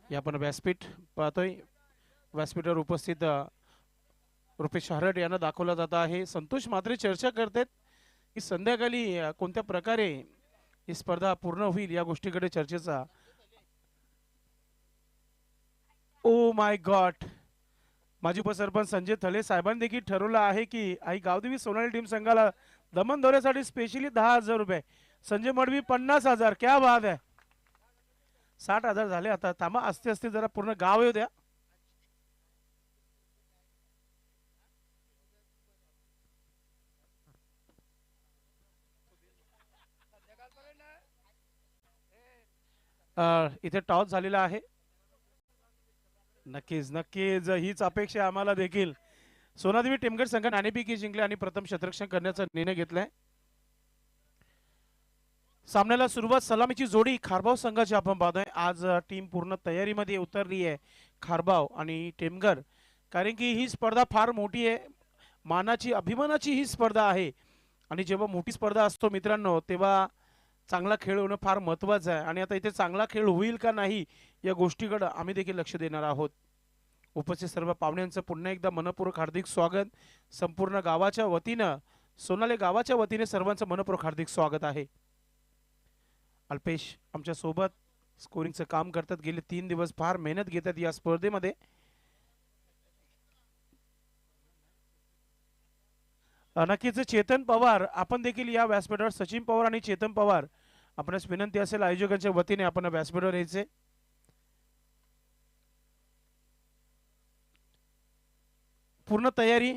हे आपण व्यासपीठ पाहतोय. व्यासपीठावर उपस्थित रुपेश हरड यांना दाखवला जात आहे. संतोष मात्रे चर्चा करतात की संध्याकाळी कोणत्या प्रकारे ही स्पर्धा पूर्ण होईल या गोष्टीकडे चर्चेचा. ओ माय गॉड, माजी उपसरपंच संजय थले साहेबांनी देखील ठरवलं आहे की आई गावदेवी सोनाली टीम संघाला दमन दौऱ्यासाठी स्पेशली 10,000 रुपये, संजय मडवी 50,000. क्या बात आहे. 60,000 झाले. आता थांबा, असते असते जरा पूर्ण गाव येऊ द्या. इथे टॉस झालेला आहे. नक्कीच नक्कीच हीच अपेक्षा आम्हाला देखील. सोनादेवी टेमगड संघ नाणेफेकी जिंकले आणि प्रथम शतरक्षण करण्याचा निर्णय घेतलाय. सामन्याला सुरुवात सलामीची जोडी खारबाव संघाची आपण पाहतोय. आज टीम पूर्ण तयारीमध्ये उतरली आहे, खारबाव आणि टेमगड, कारण की ही स्पर्धा फार मोठी आहे. मानाची अभिमानाची ही स्पर्धा आहे आणि जेव्हा मोठी स्पर्धा असतो मित्रांनो तेव्हा चांगला खेळ होणं फार महत्त्वाचं आहे. आणि आता इथे चांगला खेळ होईल का नाही या गोष्टीकडे आम्ही देखील लक्ष देणार आहोत. उपस्थित सर्व पाहुण्यांचं पुन्हा एकदा मनपूर्वक हार्दिक स्वागत. संपूर्ण गावाच्या वतीनं, सोनाले गावाच्या वतीने सर्वांचं मनपूर्वक हार्दिक स्वागत आहे. अल्पेश आमच्या सोबत स्कोरिंगचं काम करतात. गेले 3 दिवस फार मेहनत घेतात या स्पर्धेमध्ये. नक्कीच चेतन पवार आपण देखील या व्यासपीठावर, सचिन पवार आणि चेतन पवार आपणास विनंती असेल आयोजकांच्या वतीने आपण व्यासपीठावर यायचे. पूर्ण तयारी.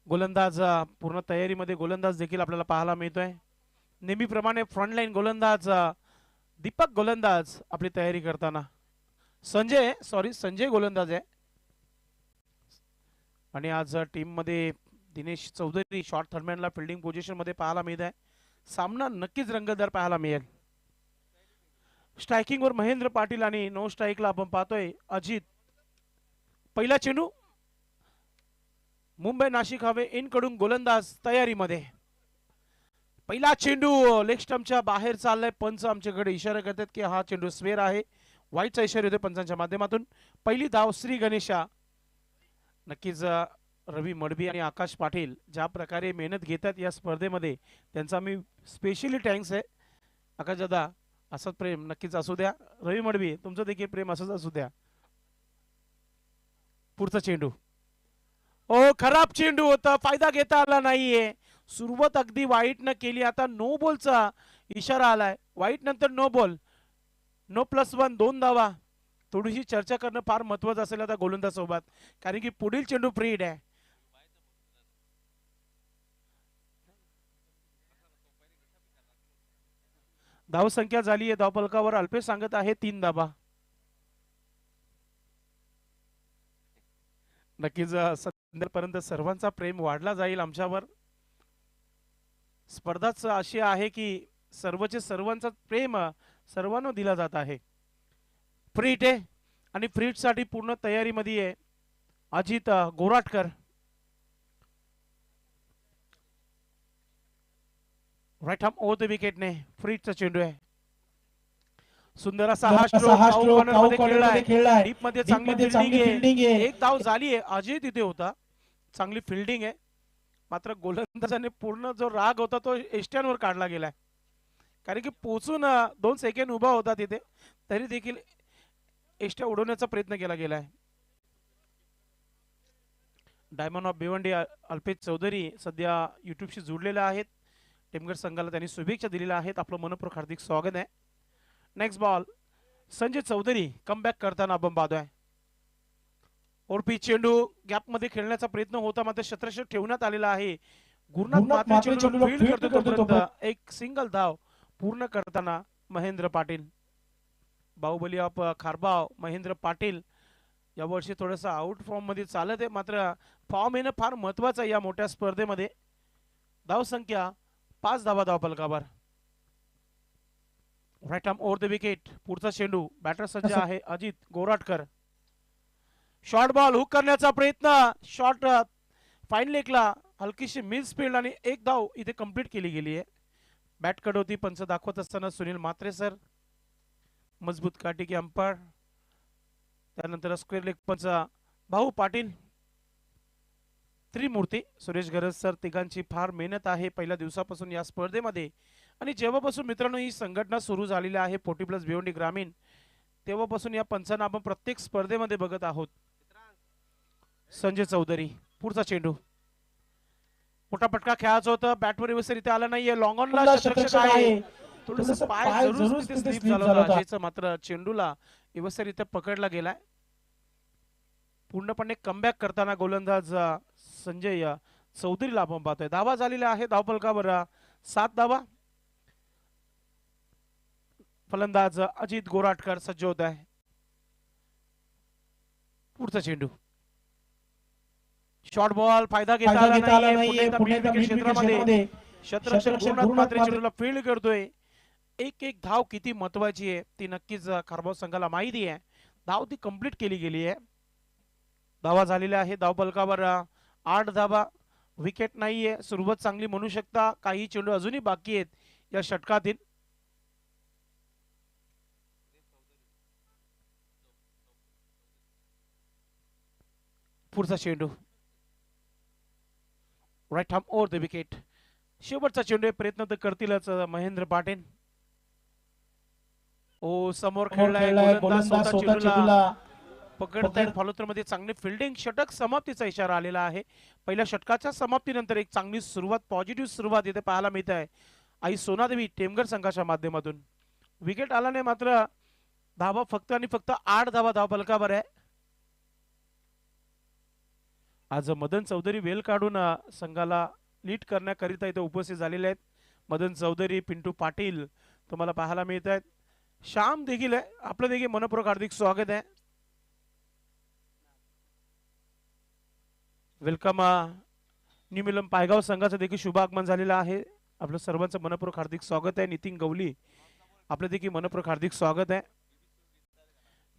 गोलंदाज पूर्ण तयारीमध्ये गोलंदाज देखील आपल्याला पाहायला मिळतोय. नेहमीप्रमाणे फ्रंटलाईन गोलंदाज दीपक गोलंदाज आपली तयारी करताना. संजय गोलंदाज आहे. आणि आज टीम मध्ये दिनेश चौधरी शॉर्ट थर्डमॅनला फिल्डिंग पोझिशन मध्ये पाहायला मिळत आहे. सामना नक्कीच रंगतदार पाहायला मिळेल. स्ट्रायकिंग वर महेंद्र पाटील आणि नो स्ट्राईकला आपण पाहतोय अजित. पहिला चेंडू मुंबई नाशिक हवे इन कडून गोलंदाज तयारीमध्ये. पहिला चेंडू लेग स्टंपच्या बाहेर चाललाय. पंच आमच्याकडे इशारा करतात की हा चेंडू स्वेर आहे. वाईटचा इशारा होते पंचांच्या माध्यमातून. पहिली धाव श्री गणेशा. नक्कीच रवी मडवी आणि आकाश पाटील ज्या प्रकारे मेहनत घेतात या स्पर्धेमध्ये त्यांचा मी स्पेशली थँक्स आहे. आकाश दादा असंच प्रेम नक्कीच असू द्या. रवी मडवी तुमचं देखील प्रेम असंच असू द्या. पुढचा चेंडू. ओ खराब चेंडू होता, फायदा घेता आला नाहीये. सुरुवात अगदी वाईट न केली. आता नो बॉलचा इशारा आलाय. वाईट नंतर नो बॉल. नो +1 2 धावा. थोडीशी चर्चा करणं फार महत्वाचं असेल आता गोलंदाज सोबत, कारण की पुढील चेंडू फ्री हिट आहे. धावसंख्या झाली आहे धावफलकावर. अल्पेश सांगत आहे 3 धावा. नक्कीच संध्यापर्यंत सर्वांचा प्रेम वाढला जाईल आमच्यावर. स्पर्धाच अशी आहे की सर्वांचा प्रेम सर्वांना दिला जात आहे. फ्री हिट आहे आणि फ्री हिट साठी पूर्ण तयारीमध्ये आहे Ajit Goratkar. Right arm over the विकेटने फ्री हिटचा चेंडू आहे. सुंदर असा हा स्ट्रोक मध्ये खेळलाय. डीप मध्ये चांगली फिल्डिंग आहे. एक धाव झाली आहे. अजय तिथे होता. चांगली फिल्डिंग आहे. मात्र गोलंदाजाने पूर्ण जो राग होता तो एष्ट्यांवर काढला गेलाय, कारण की पोचून 2 सेकंड उभा होता तिथे, तरी देखील एष्ट्या उडवण्याचा प्रयत्न केला गेलाय. डायमंड ऑफ भिवंडी अल्पेश चौधरी सध्या युट्यूबशी जोडलेले आहेत. टेमगड संघाला त्यांनी शुभेच्छा दिलेल्या आहेत. आपलं मनपूर्वक हार्दिक स्वागत आहे. Next ball Sanjay Chaudhari comeback करताना आपण पाहतोय. ओरपी चेंडू गॅप मध्ये खेळण्याचा प्रयत्न होता, मात्र क्षेत्ररक्षक ठेवण्यात आलेला आहे. गुरुनाथ मात्रे चेंडूला फील्ड करतो तोपर्यंत एक सिंगल धाव पूर्ण करताना महेंद्र पाटील. बाहुबली ऑफ खारबाव महेंद्र पाटील यावर्षी थोडंसं आउट फॉर्म मध्ये चालत आहे, मात्र फॉर्म येणं फार महत्वाचं आहे या मोठ्या स्पर्धेमध्ये. धावसंख्या 5 धावा धावफलकावर. Right arm over the wicket. पुढचा चेंडू. बॅटर सज्ज आहे Ajit Goratkar. Short ball hook करण्याचा प्रयत्न. शॉर्ट फाईन लेगला हलकीशी मिस फील्ड आणि एक धाव इथे कंप्लीट केली गेली आहे. बॅट कडवती पंच दाखवत असताना सुनील म्हात्रे सर, मजबूत काठी की अंपायर, त्यानंतर स्क्वेअर लेग पंच भाऊ पाटील, त्रिमूर्ती सुरेश गरज सर, तिघांची फार मेहनत आहे पहिल्या दिवसापासून या स्पर्धेमध्ये. आणि जेव्हापासून मित्रांनो ही संघटना सुरू झालेली आहे 40 प्लस भिवंडी ग्रामीण, तेव्हापासून या पंचांना आपण प्रत्येक स्पर्धेमध्ये बघत आहोत. संजय चौधरी, पुढचा चेंडू, मोठा पटका खेळायचा होता, बॅटवर व्यवस्थित इथे आला नाहीये, लॉंग ऑनला शतरक्षक आहे, थोडस पाय जरूर तिथे स्लिप झाला होता अजयचं, मात्र चेंडूला व्यवस्थित इथे पकडला गेलाय. पूर्णपणे कमबॅक करताना गोलंदाज संजय चौधरीला आपण पाहतोय. धावा झालेला आहे धावफलकावर 7 धावा. फलंदाज अजित गोराटकर सज्ज होत आहे. पुढचा चेंडू, शॉर्ट बॉल, फायदा घेता आला नाहीये. पुन्हा एकदा विकेट क्षेत्रामध्ये शतरक्षक गुरुनाथ म्हात्रे चेंडूला फील्ड करतोय. एक एक धाव किती महत्वाची आहे ती नक्कीच खारबाव संघाला माहिती आहे. धाव ती कंप्लीट केली गेली आहे. धावा झालेल्या आहे धावफलकावर 8 धावा. विकेट नाहीये, सुरुवात चांगली म्हणू शकता. काही चेंडू अजूनही बाकी आहेत या षटकातील. पुढचा चेंडू, right arm over the wicket. शेवटचा चेंडू, प्रयत्न तर करतीलच महेंद्र पाटील. ओ समोर खेळलाय गोलंदाज, स्वतः चेंडूला पकडतायत. फॉलोथ्रो मध्ये चांगली फिल्डिंग. षटक समाप्तीचा इशारा आलेला आहे. पहिल्या षटकाच्या समाप्तीनंतर एक चांगली सुरुवात, पॉझिटिव्ह सुरुवात इथे पाहायला मिळत आहे आई सोनादेवी टेमघर संघाच्या माध्यमातून. विकेट आला नाही, मात्र धावा फक्त आणि फक्त 8 धावा धावफलकावर आहे. आज मदन चौधरी वेल काढून संघाला लीड करण्याकरिता इथे उपस्थित झालेले आहेत. मदन चौधरी, पिंटू पाटील तुम्हाला पाहायला मिळत आहेत. श्याम देखील आहे. आपलं देखील मनपूर्वक हार्दिक स्वागत आहे. वेलकम. न्यू मिलम पायगाव संघाचं देखील शुभ आगमन झालेलं आहे. आपलं सर्वांचं मनपूर्वक हार्दिक स्वागत आहे. नितीन गवली, आपलं देखील मनपूर्वक हार्दिक स्वागत आहे.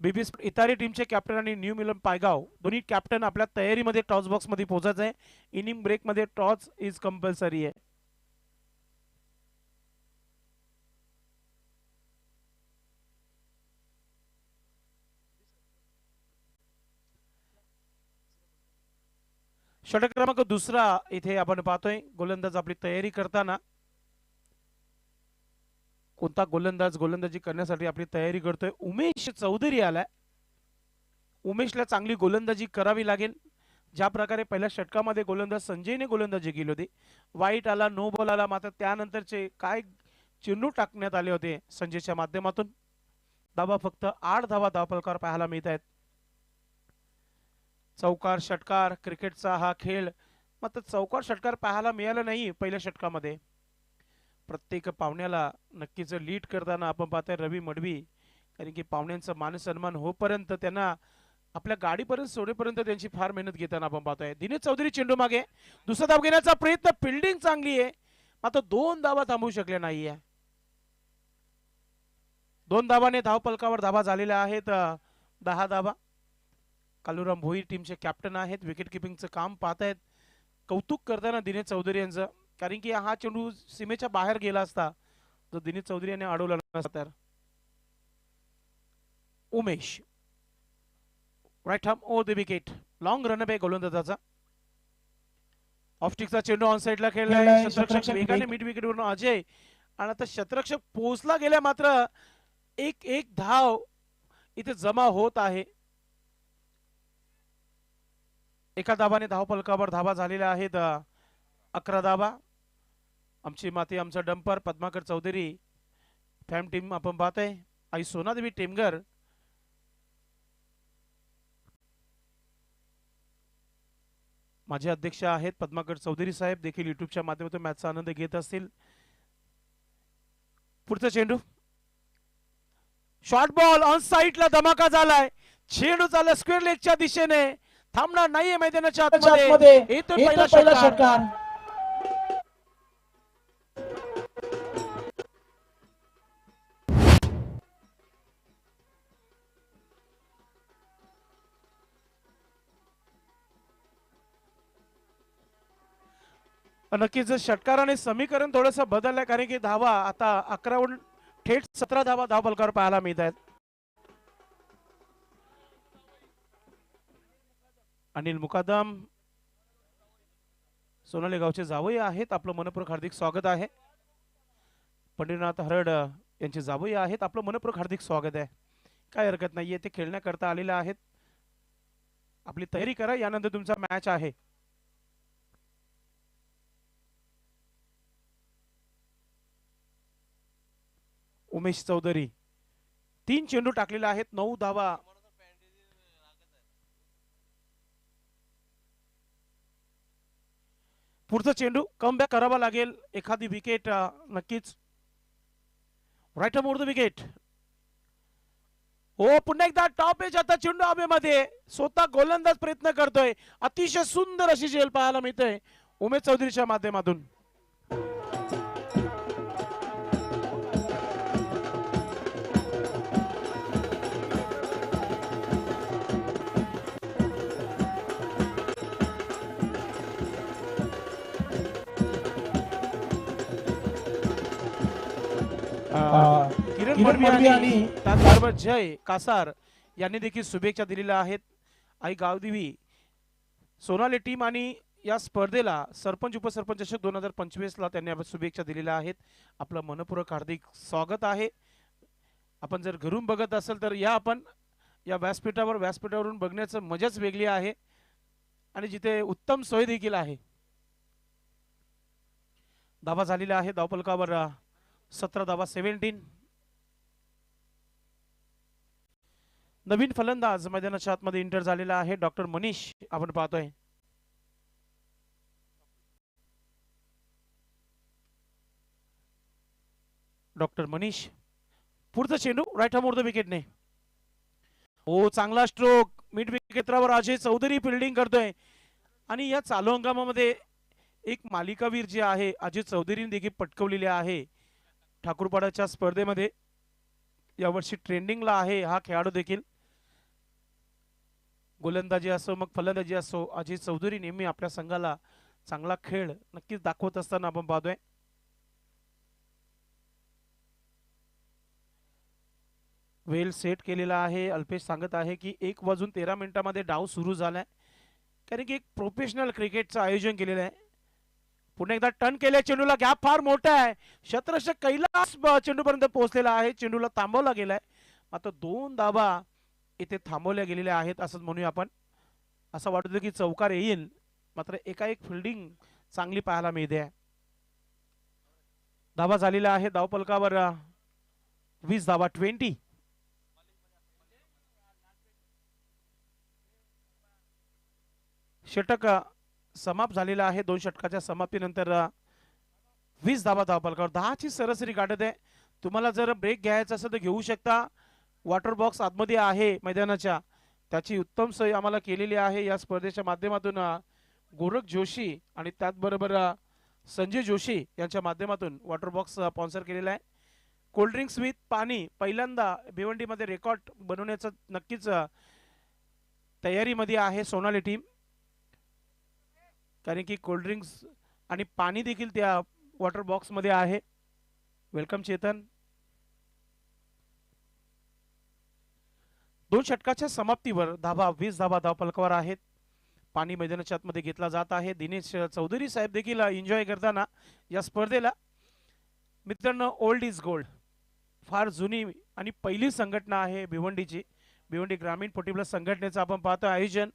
बीबी इतारी टीमचे कॅप्टन आणि न्यू मिलम पायगाव दोन्ही कॅप्टन आपल्या तयारीमध्ये टॉस बॉक्स मध्ये पोहोचायचं आहे. इनिंग ब्रेक मध्ये टॉस इज कंपल्सरी आहे. षटक क्रमांक दुसरा इथे आपण पाहतोय. गोलंदाज आपली तयारी करताना, कोणता गोलंदाज गोलंदाजी करण्यासाठी आपली तयारी करतोय. उमेश चौधरी आलाय. उमेशला चांगली गोलंदाजी करावी लागेल. ज्या प्रकारे पहिल्या षटकामध्ये गोलंदाज संजयने गोलंदाजी केली होती, वाईट आला, नो बॉल आला, मात्र त्यानंतरचे काय चेंडू टाकण्यात आले होते संजयच्या माध्यमातून. धावा फक्त 8 धावा धावफलकावर पाहायला मिळत आहेत. चौकार षटकार क्रिकेटचा हा खेळ, मात्र चौकार षटकार पाहायला मिळाला नाही पहिल्या षटकामध्ये. प्रत्येक पाहुण्याला नक्कीच लीड करताना आपण पाहतोय रवी मडवी, कारण की पाहुण्यांचा मान सन्मान होईपर्यंत, त्यांना आपल्या गाडीपर्यंत सोडेपर्यंत त्यांची फार मेहनत घेताना आपण पाहतोय. दिनेश चौधरी चेंडू मागे, दुसरा धाव घेण्याचा प्रयत्न, फिल्डिंग चांगली आहे, मात्र 2 धावा थांबवू शकले नाहीये. 2 धावाने धावफलकावर धावा झालेल्या आहेत 10 धावा. कालुराम भोईर टीमचे कॅप्टन आहेत. विकेट किपिंगचं काम पाहतायत. कौतुक करताना दिनेश चौधरी यांचं, कारण की हा चेंडू सीमेच्या बाहेर गेला असता जर दिनेश चौधरी यांनी अडवला नसता तर. Umesh, right arm over the wicket. Long run आहे गोलंदाजाचा. ऑफस्टिकचा चेंडू ऑन साइडला खेळलाय. शतरक्षक वेगाने मिड विकेट वरून अजय, आणि आता शतरक्षक पोहोचला गेला, मात्र एक धाव इथे जमा होत आहे. एका धावाने धावफलकावर धावा झालेल्या आहेत 11 धावा. आमची माती आमचा dumper Padmakar Chaudhari fam team आपण पाहतोय. आई सोनादेवी टेमघर, माझे अध्यक्ष आहेत पद्माकर चौधरी साहेब, देखील युट्यूबच्या माध्यमातून मॅचचा आनंद घेत असतील. पुढचा चेंडू, शॉर्ट बॉल ऑन साइडला धमाका झालाय. चेंडू चालला स्क्वेअर लेगच्या दिशेने, थांबणार नाहीये मैदानाच्या आतमध्ये. येतो पहिला षटकार. नक्कीच षटकाराने समीकरण थोडंसं बदललंय, कारण की धावा आता 11 वरून थेट 17 धावा धावफलकावर पाहायला मिळत आहेत. अनिल मुकादम सोनाली गावचे जावई आहेत, आपलं मनपूर्वक हार्दिक स्वागत आहे. पंढरीनाथ हरड यांचे जावई आहेत, आपलं मनपूर्वक हार्दिक स्वागत आहे. काय हरकत नाहीये, ते खेळण्याकरता आलेले आहेत. आपली तयारी करा, यानंतर तुमचा मॅच आहे. उमेश चौधरी 3 चेंडू टाकलेले आहेत, 9 धावा. पुढचा चेंडू कमबॅक करावा लागेल, एखादी विकेट नक्कीच. Right more the wicket. हो, पुन्हा एकदा टॉप एज, आता चेंडू हवेमध्ये, स्वतः गोलंदाज प्रयत्न करतोय. अतिशय सुंदर अशी झेल पाहायला मिळते उमेश चौधरीच्या माध्यमातून. किरण मडवी आणि त्याचबरोबर जय कासार यांनी देखील शुभेच्छा दिलेल्या आहेत. आई गावदेवी सोनाली टीम आणि या स्पर्धेला सरपंच उपसरपंच चषक 2025 ला त्यांनी शुभेच्छा दिलेल्या आहेत. आपलं मनपूर्वक हार्दिक स्वागत आहे. आपण जर घरून बघत असेल तर या आपण या व्यासपीठावरून बघण्याचं मजाच वेगळी आहे, आणि जिथे उत्तम सोय देखील आहे. धावा झालेला आहे धावफलकावर 17 धावा, 17. नवीन फलंदाज मैदानाच्या आतमध्ये इंटर झालेला आहे, डॉक्टर मनीष आपण पाहतोय. डॉक्टर मनीष, पुढचा चेंडू राईट मोर द विकेटने. हो, चांगला स्ट्रोक. मिड विकेटवर अजय चौधरी फिल्डिंग करतोय, आणि या चालू हंगामामध्ये एक मालिकावीर जे आहे अजय चौधरीने देखील पटकवलेले आहे. ठाकूरपाड्याच्या स्पर्धेमध्ये यावर्षी ट्रेंडिंगला आहे हा खेळाडू देखील. गोलंदाजी असो मग फलंदाजी असो, अजय चौधरी नेहमी आपल्या संघाला चांगला खेळ नक्कीच दाखवत असताना आपण पाहतोय. वेल सेट केलेला आहे. अल्पेश सांगत आहे की 1:13 डाव सुरू झालाय, कारण की एक प्रोफेशनल क्रिकेटचं आयोजन केलेलं आहे. पुन्हा एकदा टर्न केले, चेंडूला गॅप फार मोठा आहे. शतरक्षक कैलास चेंडूपर्यंत पोहोचलेला आहे, चेंडूला थांबवला गेलाय. मात्र 2 धावा इथे थांबवल्या गेलेल्या आहेत असंच म्हणूया आपण. असं वाटतं की चौकार येईल, मात्र एकाएक फिल्डिंग चांगली पाहायला मिळते. धावा झालेला आहे धावफलकावर 20 धावा, 20. षटक समाप्त झालेला आहे. 2 षटकाच्या समाप्तीनंतर 20 धावा धावफलकावर. 10 ची सरासरी गाठत आहे. तुम्हाला जर ब्रेक घ्यायचा असेल तर घेऊ शकता. वॉटर बॉक्स आतमध्ये आहे मैदानाच्या, त्याची उत्तम सोय आम्हाला केलेली आहे या स्पर्धेच्या माध्यमातून. गोरख जोशी आणि त्याचबरोबर संजय जोशी यांच्या माध्यमातून वॉटर बॉक्स स्पॉन्सर केलेला आहे. कोल्ड्रिंक्स विथ पाणी पहिल्यांदा भिवंडीमध्ये रेकॉर्ड बनवण्याचं नक्कीच तयारीमध्ये आहे सोनाली टीम, कारण की कोल्ड्रिंक्स आणि पाणी देखील त्या वॉटर बॉक्स मध्ये आहे. वेलकम चेतन. 2 षटकाच्या समाप्तीवर 20 धावा धावफलकावर आहेत. पाणी मैदानाच्या आतमध्ये घेतला जात आहे. दिनेश चौधरी साहेब देखील एन्जॉय करताना या स्पर्धेला. मित्रांनो, ओल्ड इज गोल्ड फार जुनी आणि पहिली संघटना आहे भिवंडीची. भिवंडी ग्रामीण फुटबॉल संघटनेचं आपण पाहतो आयोजन.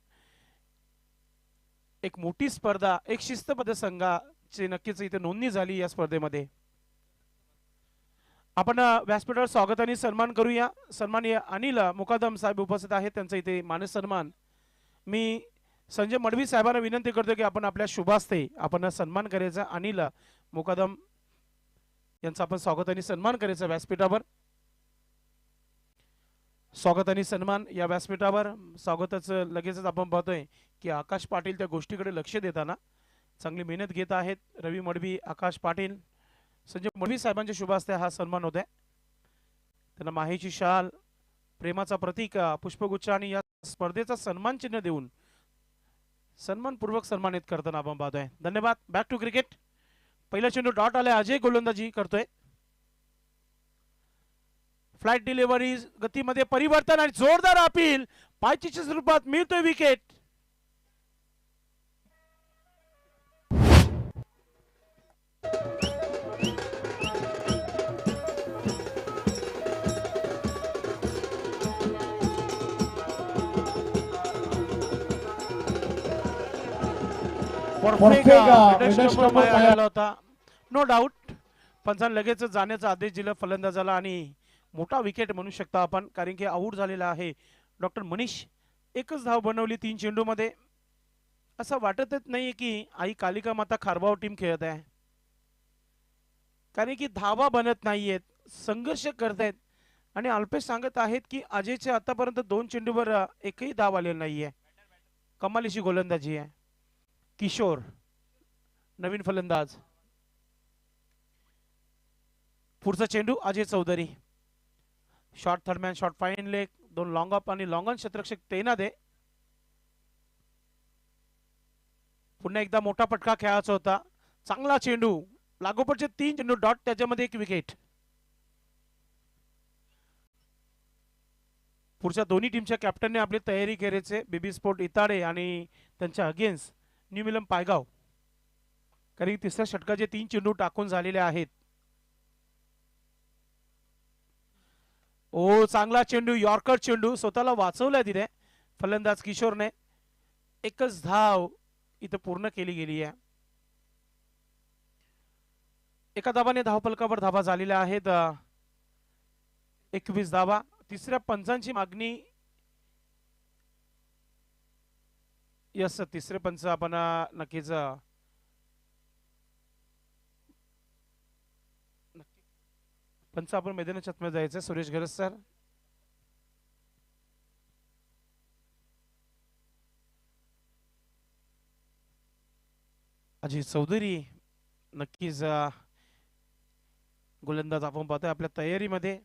एक मोठी स्पर्धा, एक शिस्तबद्ध संघाची नक्कीच इथे नोंदणी झाली या स्पर्धेमध्ये. आपण व्यासपीठावर स्वागत आणि सन्मान करूया. सन्माननीय अनिल मुकादम साहेब उपस्थित आहेत, त्यांचा इथे मानस सन्मान. मी संजय मडवी साहेबांना विनंती करतो की आपण आपल्या शुभास्ते आपण सन्मान करायचा. अनिल मुकादम यांचा आपण स्वागत आणि सन्मान करायचा व्यासपीठावर. स्वागत आणि सन्मान या व्यासपीठावर. स्वागतच लगेचच आपण पाहतोय की आकाश पाटील त्या गोष्टीकडे लक्ष देताना चांगली मेहनत घेत आहेत. रवी मडवी, आकाश पाटील, संजय मडवी साहेबांच्या शुभ हस्ते हा सन्मान होत आहे. त्यांना माहेची शाल, प्रेमाचा प्रतीक, पुष्पगुच्छ आणि या स्पर्धेचा सन्मान चिन्ह देऊन सन्मानपूर्वक सन्मानित करताना आपण पाहतोय. धन्यवाद. Back to cricket. पहिला चेंडू डॉट आलाय, अजय गोलंदाजी करतोय. फ्लाइट डिलिव्हरी गतीमध्ये परिवर्तन आणि जोरदार अपील पायचीच्या स्वरूपात मिळतोय विकेट. होता नो डाऊट. पंचान लगेच जाण्याचा आदेश दिला फलंदाजाला आणि मोठा विकेट म्हणू शकता आपण, कारण की आऊट झालेला आहे डॉक्टर मनीष. एकच धाव बनवली 3 चेंडू मध्ये. असं वाटतच नाही की आई कालिका माता खारबाव टीम खेळत आहे, कारण की धावा बनत नाहीयेत, संघर्ष करतायत. आणि अल्पेश सांगत आहेत की अजयचे आतापर्यंत 2 चेंडूवर एकही धाव आलेला नाहीये. कमालीची गोलंदाजी आहे. किशोर नवीन फलंदाज. पुढचा चेंडू Ajay Chaudhari. Short third man, short fine leg, 2 long off आणि लॉंग ऑन क्षेत्ररक्षक तैनात आहे. पुन्हा एकदा मोठा पटका खेळायचा होता. चांगला चेंडू, लागोपाठचे 3 चेंडू डॉट, त्याच्यामध्ये 1 विकेट. पुढच्या दोन्ही टीमच्या कॅप्टनने आपली तयारी करायचे. बेबी स्पोर्ट इताडे आणि त्यांच्या अगेन्स्ट न्यू मिलम पायगाव, कारण तिसऱ्या षटकाचे 3 चेंडू टाकून झालेले आहेत. ओ चांगला चेंडू, यॉर्कर चेंडू, स्वतःला वाचवलाय तिथे फलंदाज किशोरने. एकच धाव इथं पूर्ण केली गेली आहे. एका धावाने धावफलकावर धावा झालेल्या आहेत 21 धावा. तिसऱ्या पंचांची मागणी. यस, तिसरे पंच आपण नक्कीच पंच आपण मैदानाच्या आतमध्ये जायचं. सुरेश गरज सर. अजय चौधरी नक्कीच गोलंदाज आपण पाहतोय आपल्या तयारीमध्ये.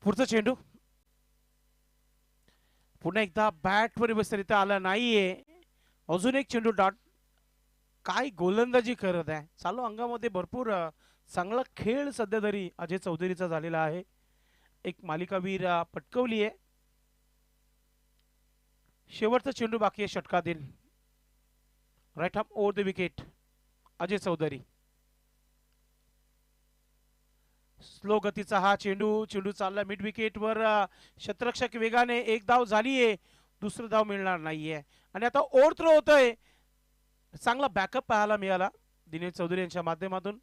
पुढचा चेंडू पुन्हा एकदा बॅट वर व्यवस्थित आला नाहीये. अजून एक चेंडू डॉट. काय गोलंदाजी करत आहे. चालू अंगामध्ये भरपूर चांगला खेळ सध्या तरी अजय चौधरीचा झालेला आहे. एक मालिकावीर पटकवली आहे. शेवटचा चेंडू बाकी आहे षटकातील. Right arm over the wicket Ajay Chaudhary. Slow गतीचा हा चेंडू, चेंडू चालला मिड विकेट वर. क्षेत्ररक्षक वेगाने. एक धाव झालीये, दुसरं धाव मिळणार नाहीये. आणि आता ओव्हर थ्रो होतोय. चांगला बॅकअप पाहायला मिळाला दिनेश चौधरी यांच्या माध्यमातून.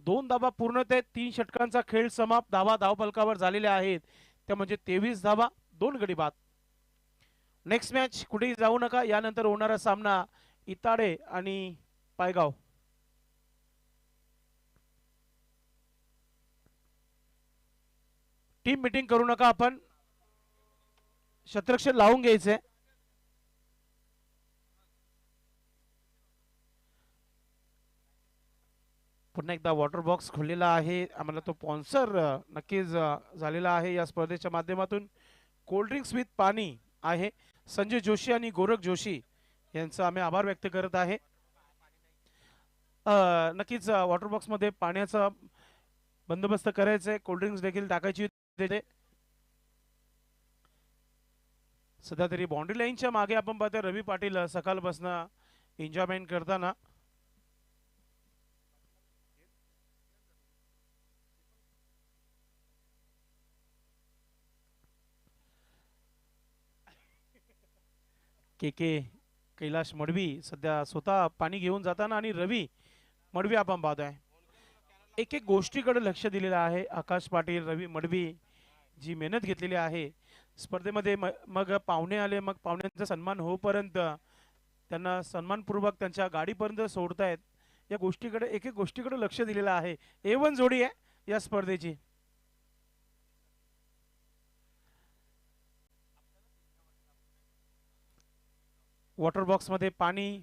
2 धावा पूर्ण ते 3 षटकांचा खेळ समाप्त. धावा धावफलकावर झालेल्या आहेत त्या म्हणजे 23 धावा, 2 गडी बाद. नेक्स्ट मॅच कुठेही जाऊ नका. यानंतर होणारा सामना इताडे आणि पायगाव. टीम मीटिंग करू नका आपण. क्षेत्ररक्षक लावून घ्यायचे. पुन्हा एकदा वॉटर बॉक्स खोललेला आहे. आम्हाला तो स्पॉन्सर नक्कीच झालेला आहे या स्पर्धेच्या माध्यमातून. कोल्ड ड्रिंक्स विथ पाणी आहे. संजय जोशी आणि गोरख जोशी यांचा आम्ही आभार व्यक्त करत आहे. नक्कीच वॉटर बॉक्स मध्ये पाण्याचा बंदोबस्त करायचा आहे. कोल्ड ड्रिंक्स देखील टाकायची. सध्या तरी बाउंड्री लाईनच्या मागे आपण पाहतोय रवी पाटील सकाळपासून एन्जॉयमेंट करताना. के कैलाश मडवी सध्या स्वतः पाणी घेऊन जाताना आणि रवी मडवी आपण पाहतोय. एक एक गोष्टीकडे लक्ष दिलेलं आहे आकाश पाटील, रवी मडवी जी मेहनत घेतलेली आहे स्पर्धेमध्ये, मग पाहुणे आले, मग पाहुण्यांचा सन्मान होईपर्यंत त्यांना सन्मानपूर्वक त्यांच्या गाडीपर्यंत सोडतायत, या गोष्टीकडे, एक एक गोष्टीकडे लक्ष दिलेलं आहे. A1 जोडी आहे या स्पर्धेची. वॉटर बॉक्स मध्ये पाणी,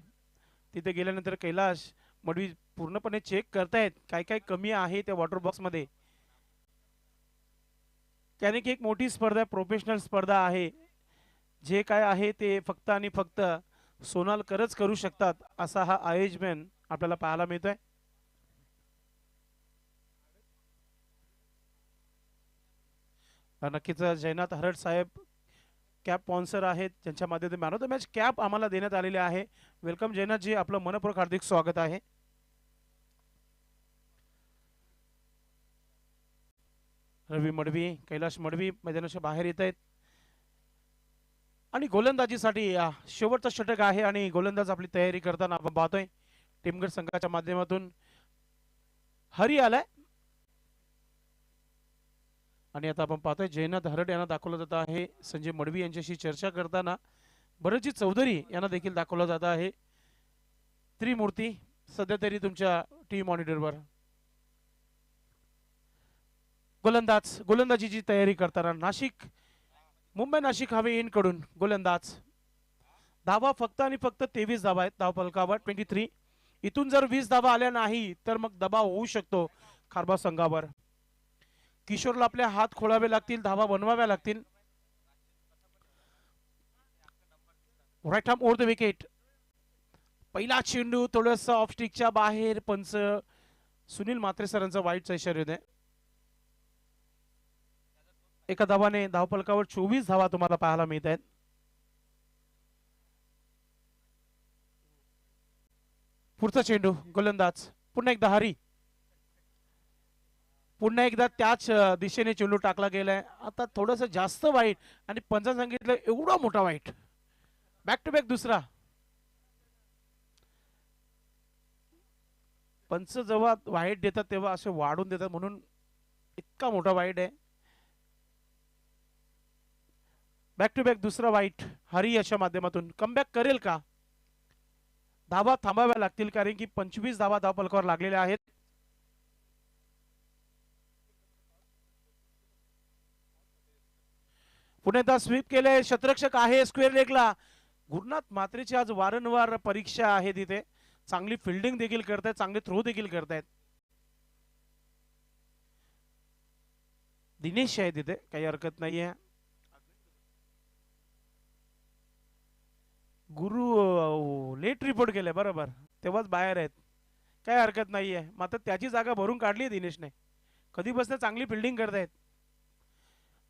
तिथे गेल्यानंतर कैलाश मडवी पूर्णपणे चेक करतायत काय काय कमी आहे त्या वॉटर बॉक्स मध्ये. कारण की एक मोठी स्पर्धा, प्रोफेशनल स्पर्धा आहे. जे काय आहे ते फक्त आणि फक्त सोनालकरच करू शकतात, असा हा आयोजन आपल्याला पाहायला मिळतोय. नक्कीच जयनाथ हरड साहेब कॅप स्पॉन्सर आहेत, ज्यांच्या माध्यमातून man of the match cap आम्हाला देण्यात आलेले आहे. वेलकम जयनाथ जी, आपलं मनपूर्वक हार्दिक स्वागत आहे. रवी मडवी, कैलाश मडवी मैदानाच्या बाहेर येत आहेत आणि गोलंदाजीसाठी शेवटचा षटक आहे आणि गोलंदाज आपली तयारी करताना आपण पाहतोय टीमगड संघाच्या माध्यमातून हरी आलाय. आणि आता आपण पाहतोय जयनाथ हरड यांना दाखवलं जात आहे, संजय मडवी यांच्याशी चर्चा करताना भरतजी चौधरी यांना देखील दाखवलं जात आहे. त्रिमूर्ती सध्या तरी तुमच्या टीव्ही मॉनिटरवर. गोलंदाजीची तयारी करताना मुंबई नाशिक हवे इन कडून गोलंदाज. धावा फक्त आणि फक्त 23 धावा आहेत धाव फलकावर, 23. इथून जर 20 धावा आल्या नाही तर मग दबाव होऊ शकतो खारबा संघावर. किशोरला आपले हात खोळावे लागतील, धावा बनवाव्या लागतील. Right arm over the wicket. पहिला चेंडू थोडंसं ऑफ स्टिकच्या बाहेर, पंच सुनील म्हात्रे सरांचा वाईटचा इशारा आहे. एका धावाने धावफलकावर 24 धावा तुम्हाला पाहायला मिळत आहेत. पुढचा चेंडू गोलंदाज, पुन्हा एकदा हरी, पुन्हा एकदा त्याच दिशेने चेंडू टाकला गेलाय. आता थोडस जास्त वाईट आणि पंचांनी सांगितलं एवढा मोठा वाईट. बॅक टू बॅक दुसरा. पंच जेव्हा वाईट देतात तेव्हा असे वाढून देतात, म्हणून इतका मोठा वाईट आहे. बॅक टू बॅक दुसरा वाईट. हरी याच्या माध्यमातून कमबॅक करेल का? धावा थांबाव्या लागतील, कारण की 25 धावा धावफलकावर लागलेल्या आहेत. पुण्यात स्वीप केले, शतरक्षक आहे स्क्वेअर लेगला. गुरुनाथ म्हात्रेची आज वारंवार परीक्षा आहे तिथे. चांगली फिल्डिंग देखील करतायत, चांगले थ्रो देखील करतायत. दिनेश आहे तिथे, काही हरकत नाहीये. गुरु लेट रिपोर्ट केले, बरोबर तेव्हाच बाहेर आहेत, काही हरकत नाहीये. मात्र त्याची जागा भरून काढली दिनेशने. कधीपासून चांगली फिल्डिंग करतायत.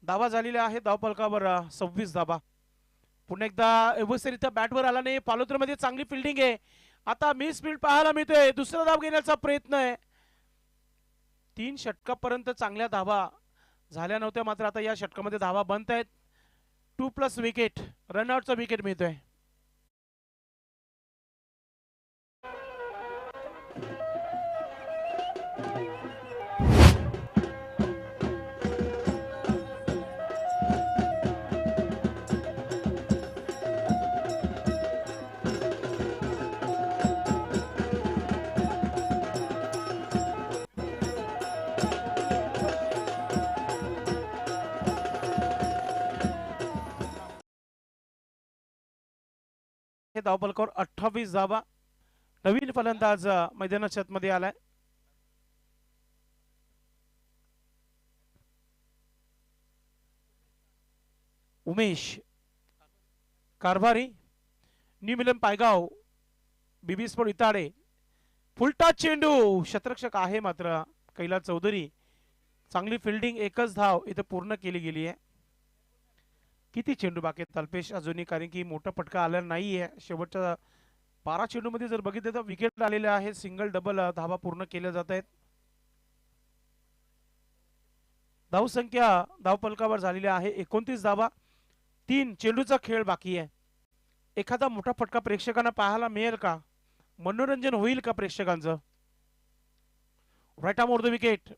धावा झालेल्या आहे धावफलकावर 26 धावा. पुन्हा एकदा व्यवस्थित बॅटवर आला नाही, पालोत्रमध्ये चांगली फिल्डिंग आहे. आता मिस फील्ड पाहायला मिळतोय, दुसरा धाव घेण्याचा प्रयत्न आहे. 3 षटकापर्यंत चांगल्या धावा झाल्या नव्हत्या, मात्र आता या षटकामध्ये धावा बनत आहेत. 2+ विकेट, रनआउटचा विकेट मिळतोय. धावफलकावर 28 धावा. नवीन फलंदाज मैदानाच्या मध्ये आलाय. उमेश कारभारी, न्यू मिलन पायगाव, बीबी स्पोर्ट इताडे. फुलटा चेंडू, शतरक्षक आहे मात्र कैलास चौधरी. चांगली फिल्डिंग, एकच धाव इथे पूर्ण केली गेली आहे. किती चेंडू बाकी आहेत अल्पेश अजूनही, कारण की मोठा फटका आला नाहीये. शेवटच्या 12 चेंडू मध्ये जर बघितलं तर विकेट आलेले आहेत, सिंगल डबल धावा पूर्ण केल्या जात आहेत. धावसंख्या धावफलकावर झालेली आहे 29 धावा. 3 चेंडूचा खेळ बाकी आहे. एखादा मोठा फटका प्रेक्षकांना पाहायला मिळेल का? मनोरंजन होईल का प्रेक्षकांचं? Right arm over the wicket.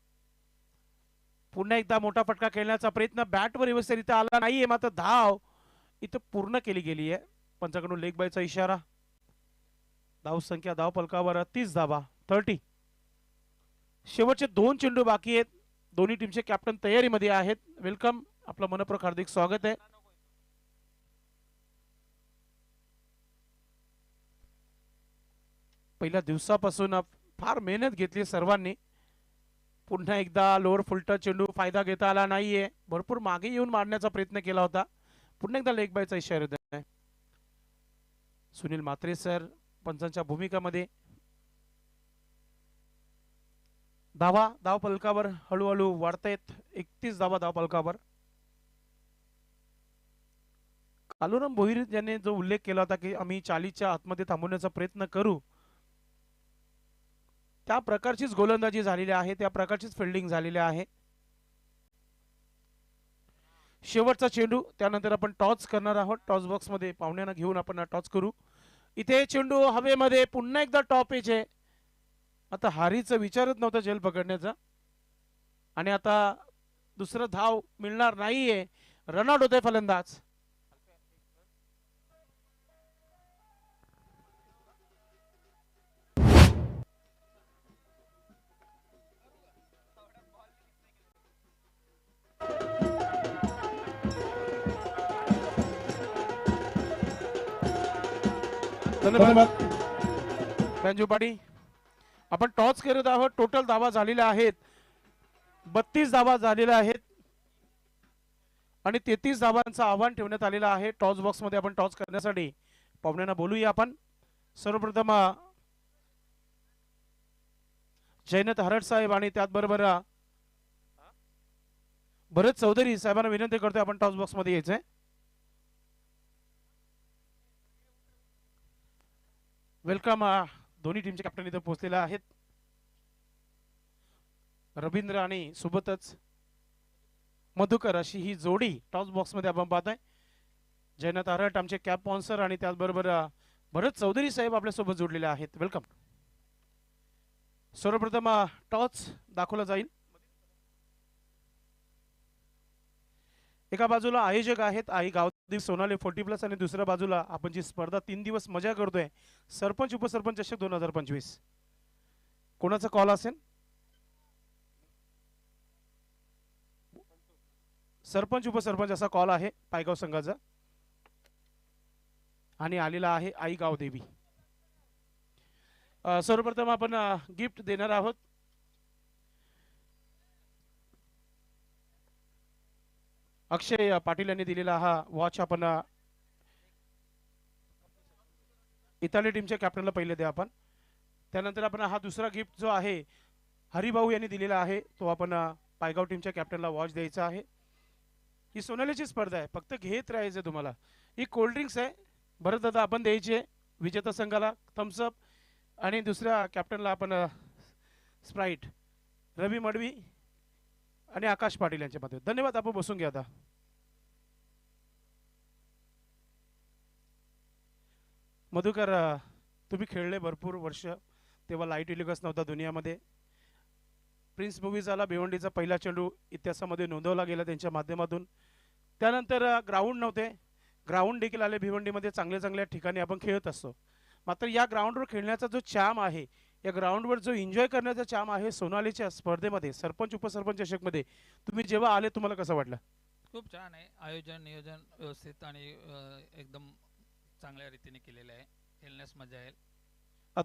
पुन्हा एकदा मोठा फटका खेळण्याचा प्रयत्न बॅटवर व्यवस्थितरित्या आला नाहीये, मात्र धाव इथं पूर्ण केली गेली आहे. पंचाकडून लेग बायचा इशारा. धाव संख्या धाव फलकावर 30 धावा 30. शेवटचे 2 चेंडू बाकी आहेत. दोन्ही टीमचे कॅप्टन तयारीमध्ये आहेत. वेलकम, आपलं मनपूर्वक हार्दिक स्वागत आहे. पहिल्या दिवसापासून फार मेहनत घेतली सर्वांनी. पुन्हा एकदा लोअर फुलटा चेंडू फायदा घेता आला नाहीये. भरपूर मागे येऊन मारण्याचा प्रयत्न केला होता. पुन्हा एकदा लेग बायचा इशारा देत आहे सुनील म्हात्रे सर पंचांच्या भूमिकामध्ये. धावा धाव फलकावर हळूहळू वाढतायत. 31 धावा धाव फलकावर. कालुराम भोईर यांनी जो उल्लेख केला होता की आम्ही 40च्या आतमध्ये थांबवण्याचा प्रयत्न करू, त्या प्रकारचीच गोलंदाजी झालेली आहे, त्या प्रकारचीच फिल्डिंग झालेली आहे. शेवटचा चेंडू, त्यानंतर आपण टॉस करणार आहोत. टॉस बॉक्स मध्ये पाहुण्यांना घेऊन आपण टॉस करू. इथे चेंडू हवेमध्ये, पुन्हा एकदा टॉप एज आहे. आता हारीचा विचारच नव्हता झेल पकडण्याचा, आणि आता दुसरं धाव मिळणार नाहीये. रनआउट होते फलंदाज. धन्यवाद बँजू पाटी. आपण टॉस करत आहोत. टोटल धावा झालेल्या आहेत 32 धावा झालेल्या आहेत आणि 33 धावांचं आव्हान ठेवण्यात आलेलं आहे. टॉस बॉक्स मध्ये आपण टॉस करण्यासाठी पाहुण्यांना बोलूया आपण. सर्वप्रथम जयनाथ हरड साहेब आणि त्याचबरोबर भरत चौधरी साहेबांना विनंती करतोय आपण टॉस बॉक्स मध्ये यायचंय. वेलकम. दोन्ही टीमचे कॅप्टन इथे पोहोचलेले आहेत. रवींद्र आणि सोबतच मधुकर अशी ही जोडी टॉस बॉक्स मध्ये आपण पाहतोय. जयनाथ आरट आमचे कॅप स्पॉन्सर आणि त्याचबरोबर भरत चौधरी साहेब आपल्या सोबत जोडलेले आहेत. वेलकम. सर्वप्रथम टॉस दाखवला जाईल. एका बाजूला आयोजक आहेत आई गावदेवी सोनाली 40+ आणि दुसऱ्या बाजूला आपण जी स्पर्धा 3 दिवस मजा करतोय सरपंच उपसरपंच चषक 2025. कोणाचा कॉल असेल? सरपंच उपसरपंच असा कॉल आहे पायगाव संघाचा, आणि आलेला आहे आई गावदेवी. सर्वप्रथम आपण गिफ्ट देणार आहोत. अक्षय पाटील यांनी दिलेला हा वॉच आपण इताली टीमच्या कॅप्टनला पहिले द्या आपण. त्यानंतर आपण हा दुसरा गिफ्ट जो आहे हरिभाऊ यांनी दिलेला आहे, तो आपण पायगाव टीमच्या कॅप्टनला वॉच द्यायचा आहे. ही सोनालीची स्पर्धा आहे, फक्त घेत राहायचं तुम्हाला. ही कोल्ड ड्रिंक्स आहे भरत दादा, आपण द्यायची आहे विजेता संघाला थम्सअप, आणि दुसऱ्या कॅप्टनला आपण स्प्राईट. रवी मडवी आणि आकाश पाटील यांच्या मध्ये. धन्यवाद. आपण बसून घ्या आता. मधुकर, तुम्ही खेळले भरपूर वर्ष, तेव्हा लाईट टेलिकास्ट नव्हता दुनियामध्ये. प्रिन्स मूवीज आला, भिवंडीचा पहिला चेंडू इतिहासामध्ये नोंदवला गेला त्यांच्या माध्यमातून. त्यानंतर ग्राउंड नव्हते, ग्राउंड देखील आले भिवंडीमध्ये. चांगल्या चांगल्या ठिकाणी आपण खेळत असतो, मात्र या ग्राउंडवर खेळण्याचा जो चाम आहे, या ग्राउंडवर जो एन्जॉय करण्याचा चाम आहे, सोनालीच्या स्पर्धेमध्ये सरपंच उपसरपंच चषकमध्ये तुम्ही जेव्हा आले तुम्हाला कसं वाटलं? खूप छान आहे. आयोजन नियोजन व्यवस्थित आणि एकदम चांगल्या रीतीने केलेलं आहे. खेळण्यास मजा येईल.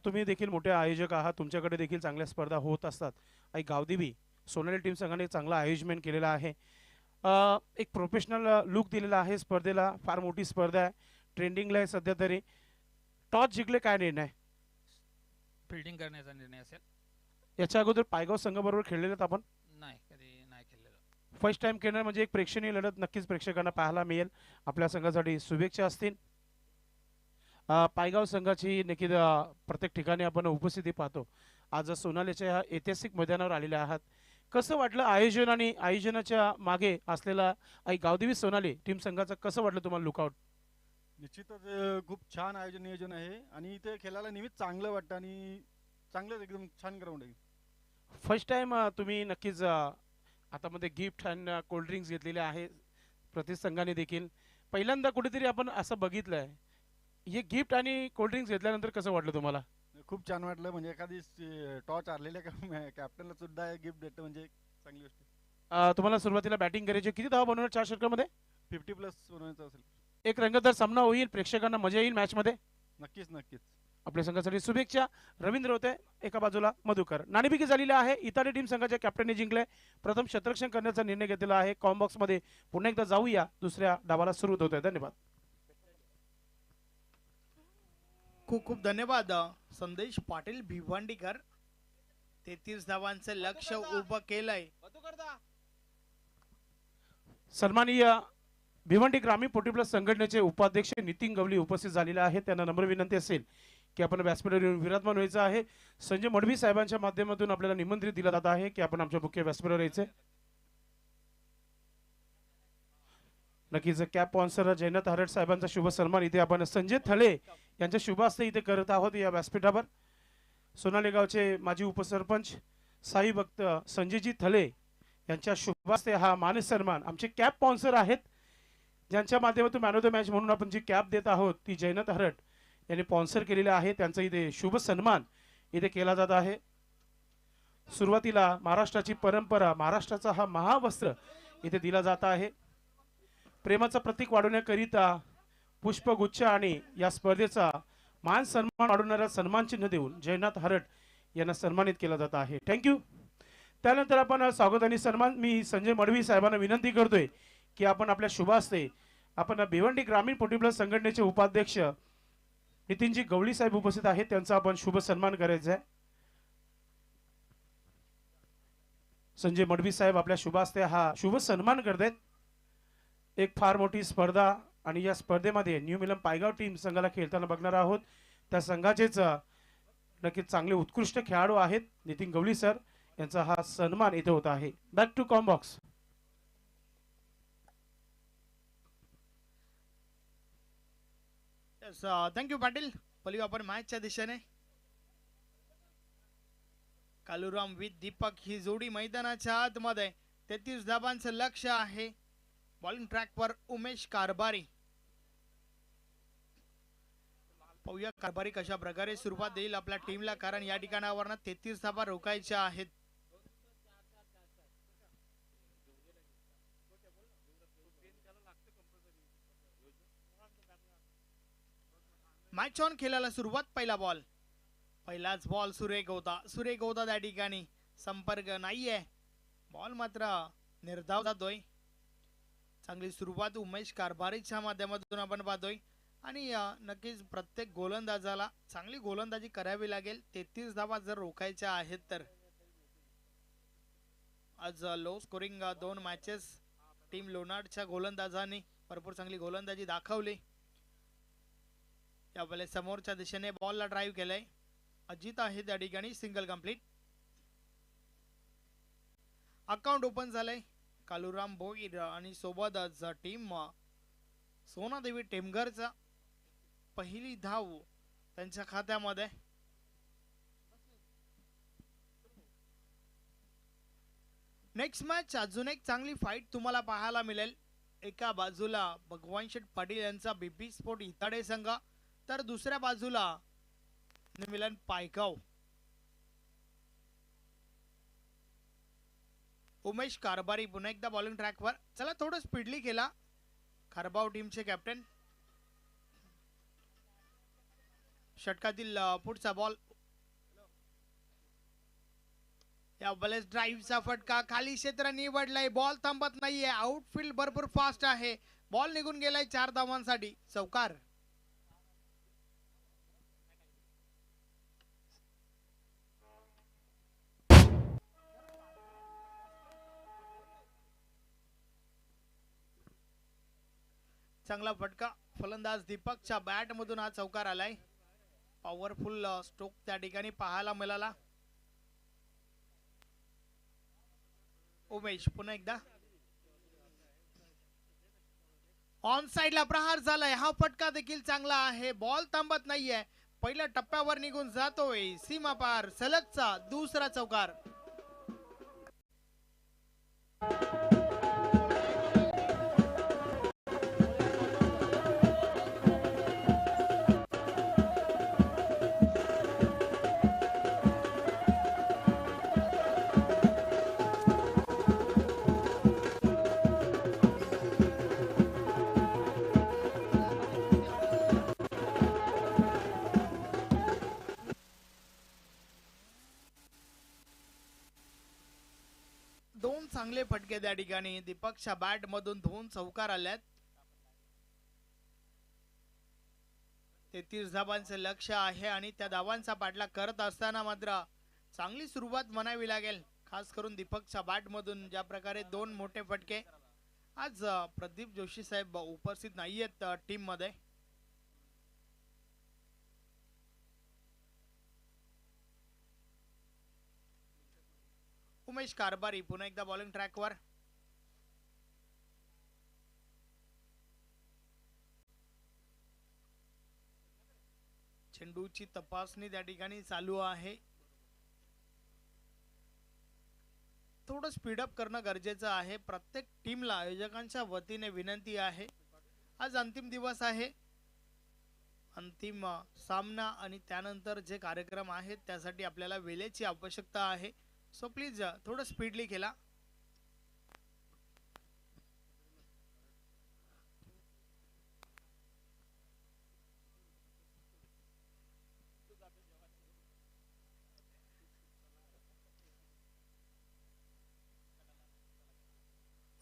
तुम्ही देखील मोठे आयोजक आहात, तुमच्याकडे देखील चांगल्या स्पर्धा होत असतात. आई गावदेवी सोनाली टीम संघाने चांगला आयोजमेंट केलेला आहे. एक प्रोफेशनल लुक दिलेला आहे स्पर्धेला. फार मोठी स्पर्धा आहे, ट्रेंडिंगला आहे सध्या तरी. टॉस जिंकले, काय निर्णय? फिल्डिंग करण्याचा निर्णय असेल. याच्या अगोदर पायगाव संघाबरोबर खेळलेले आपण? नाही, कधी नाही खेळलेलो. फर्स्ट टाइम खेळणार म्हणजे एक प्रेक्षणीय लढत नक्कीच प्रेक्षकांना पाहायला मिळेल. आपल्या संघासाठी शुभेच्छा असतील. पायगाव संघाची नक्की प्रत्येक ठिकाणी आपण उपस्थिती पाहतो. आज सोनालीच्या ह्या ऐतिहासिक मैदानावर आलेले आहात. कसं वाटलं आयोजन आणि आयोजनाच्या मागे असलेला आई गावदेवी सोनाली टीम संघाचं कसं वाटलं तुम्हाला लुकआउट? निश्चितच खूप छान आयोजन नियोजन आहे आणि इथे खेळायला नेहमीच चांगलं वाटतं आणि चांगलंच एकदम छान ग्राउंड आहे. फर्स्ट टाइम तुम्ही नक्कीच हातामध्ये गिफ्ट अँड कोल्ड्रिंक्स घेतलेले आहे प्रति संघाने देखील. पहिल्यांदा कुठेतरी आपण असं बघितलंय, हे गिफ्ट आणि कोल्ड्रिंक्स घेतल्यानंतर कसं वाटलं तुम्हाला? खूप छान वाटलं, म्हणजे एखादी टॉच हारलेल्या कॅप्टनला सुद्धा गिफ्ट देतं म्हणजे चांगली गोष्ट. तुम्हाला सुरुवातीला बॅटिंग करायची, किती धावा बनवणार 4 षटकामध्ये? 50+ बनवायचं असेल. एक रंगतदार सामना होईल, प्रेक्षकांना मजा येईल मॅचमध्ये. नक्कीच नक्कीच. आपल्या संघासाठी शुभेच्छा. रवींद्र होते एका बाजूला, मधुकर. नाणेफेकी झालेली आहे. इताली टीम संघाच्या कॅप्टनने जिंकले. प्रथम क्षेत्ररक्षण करण्याचा निर्णय घेतलेला आहे. कॉम्बॉक्स मध्ये पुन्हा एकदा जाऊया, दुसऱ्या डावाला सुरू होतोय. धन्यवाद. खूप खूप धन्यवाद संदेश पाटील भिवंडीकर. 33 धावांचं लक्ष उभं केलंय. सन्माननीय भिवंडी ग्रामीण 40+ संघटनेचे उपाध्यक्ष नितीन गवली उपस्थित झालेले आहेत. त्यांना नम्र विनंती असेल की आपण व्यासपीठावर येऊन विराजमान व्हायचं आहे. संजय मडवी साहेबांच्या माध्यमातून आपल्याला निमंत्रित दिलं जात आहे की आपण आमच्या मुख्य व्यासपीठावर यायचे. नक्कीच कॅप स्पॉन्सर जयनाथ हरट साहेबांचा शुभ सन्मान इथे आपण संजय थळे यांच्या शुभ हस्ते इथे करत आहोत या व्यासपीठावर. सोनाली गावचे माजी उपसरपंच साई भक्त संजयजी थळे यांच्या शुभ हस्ते हा मान सन्मान. आमचे कॅप स्पॉन्सर आहेत, ज्यांच्या माध्यमातून मॅन ऑफ द मॅच म्हणून आपण जी कॅप देत आहोत ती जयनाथ हरट यांनी स्पॉन्सर केलेले आहे. त्यांचा इथे शुभ सन्मान इथे केला जात आहे. सुरुवातीला महाराष्ट्राची परंपरा, महाराष्ट्राचा हा महावस्त्र इथे दिला जात आहे. प्रेमाचं प्रतीक वाढवण्याकरिता पुष्पगुच्छ आणि या स्पर्धेचा मान सन्मान वाढवणारा सन्मान चिन्ह देऊन जयनाथ हरट यांना सन्मानित केला जात आहे. थँक्यू. त्यानंतर आपण स्वागत आणि सन्मान, मी संजय मडवी साहेबांना विनंती करतोय की आपण आपल्या शुभ हस्ते आपण भिवंडी ग्रामीण 40+ संघटनेचे उपाध्यक्ष नितीनजी गवळी साहेब उपस्थित आहेत, त्यांचा आपण शुभ सन्मान करायचा आहे. संजय मडवी साहेब आपल्या शुभ हस्ते हा शुभ सन्मान करतायत. एक फार मोठी स्पर्धा आणि या स्पर्धेमध्ये न्यू मिलम पायगाव टीम संघाला खेळताना बघणार आहोत. त्या संघाचेच नक्कीच चांगले उत्कृष्ट खेळाडू आहेत नितीन गवळी सर, यांचा हा सन्मान इथे होत आहे. Back to combox. Thank you Patil. पलीव आपण मॅचच्या दिशेने. कालुराम विथ दीपक ही जोडी मैदानाच्या आतमध्ये. 33 धाबांचं लक्ष आहे. बॉलिंग ट्रॅकवर उमेश कारभारी. पाहूया कारभारी कशा प्रकारे सुरुवात देईल आपल्या टीमला, कारण या ठिकाणावर 33 धाबा रोखायच्या आहेत. मॅच ऑन खेळायला सुरुवात. पहिला बॉल, पहिलाच बॉल सुरेख होता. सुरेख होता त्या ठिकाणी, संपर्क नाहीये. बॉल मात्र निर्धाव जातोय. चांगली सुरुवात उमेश कारभारीच्या माध्यमातून आपण पाहतोय आणि नक्कीच प्रत्येक गोलंदाजाला चांगली गोलंदाजी करावी लागेल 33 धावा जर रोखायच्या आहेत तर. आज लो स्कोरिंग 2 मॅचेस टीम लोणारच्या गोलंदाजांनी भरपूर चांगली गोलंदाजी दाखवली. यावेळेस समोरच्या दिशेने बॉलला ड्राईव्ह केलंय. अजित आहे त्या ठिकाणी, सिंगल कंप्लीट. अकाउंट ओपन झालंय. कालुराम भोईर आणि सोबतच टीम सोनादेवी टेमघरचा पहिली धाव त्यांच्या खात्यामध्ये. नेक्स्ट मॅच अजून एक चांगली फाईट तुम्हाला पाहायला मिळेल. एका बाजूला भगवान शेठ पाटील यांचा बीपी स्पोर्ट इताडे संघ, तर दुसऱ्या बाजूला मिलन पायगाव. उमेश कारभारी पुन्हा एकदा बॉलिंग ट्रॅकवर. चला थोडं स्पीडली केला खारबाव टीमचे कॅप्टन. षटकातील पुढचा बॉल. या बॉलेस ड्राईव्हचा फटका, खाली क्षेत्र निवडलाय. बॉल थांबत नाहीये. आउटफील्ड भरपूर फास्ट आहे. बॉल निघून गेलाय 4 धावांसाठी. चौकार. चांगला फटका फलंदाज दीपकच्या बॅट मधून हा चौकार आलाय. पॉवरफुल स्ट्रोक त्या ठिकाणी पाहायला मिळाला. उमेश पुन्हा एकदा ऑन साइडला प्रहार झालाय. हा फटका देखील चांगला आहे. बॉल थांबत नाहीये. पहिल्या टप्प्यावर निघून जातोय सीमा पार. सलगचा दुसरा चौकार. दोन चांगले फटके त्या ठिकाणी दीपकच्या बॅट मधून 2 चौकार आल्यात. 33 धावांचं लक्ष आहे आणि त्या धावांचा पाठलाग करत असताना मात्र चांगली सुरुवात म्हणावी लागेल, खास करून दीपकच्या बॅट मधून ज्या प्रकारे 2 मोठे फटके. आज प्रदीप जोशी साहेब उपस्थित नाहीयेत टीम मध्ये. उमेश कारभारी पुन्हा एकदा बॉलिंग ट्रॅकवर. चेंडूची तपासणी त्या ठिकाणी चालू आहे. थोडं स्पीडअप करणं गरजेचं आहे. प्रत्येक टीमला आयोजकांच्या वतीने विनंती आहे, आज अंतिम दिवस आहे. अंतिम सामना आणि त्यानंतर जे कार्यक्रम आहेत त्यासाठी आपल्याला वेळेची आवश्यकता आहे. सो प्लीज थोडं स्पीडली खेळा.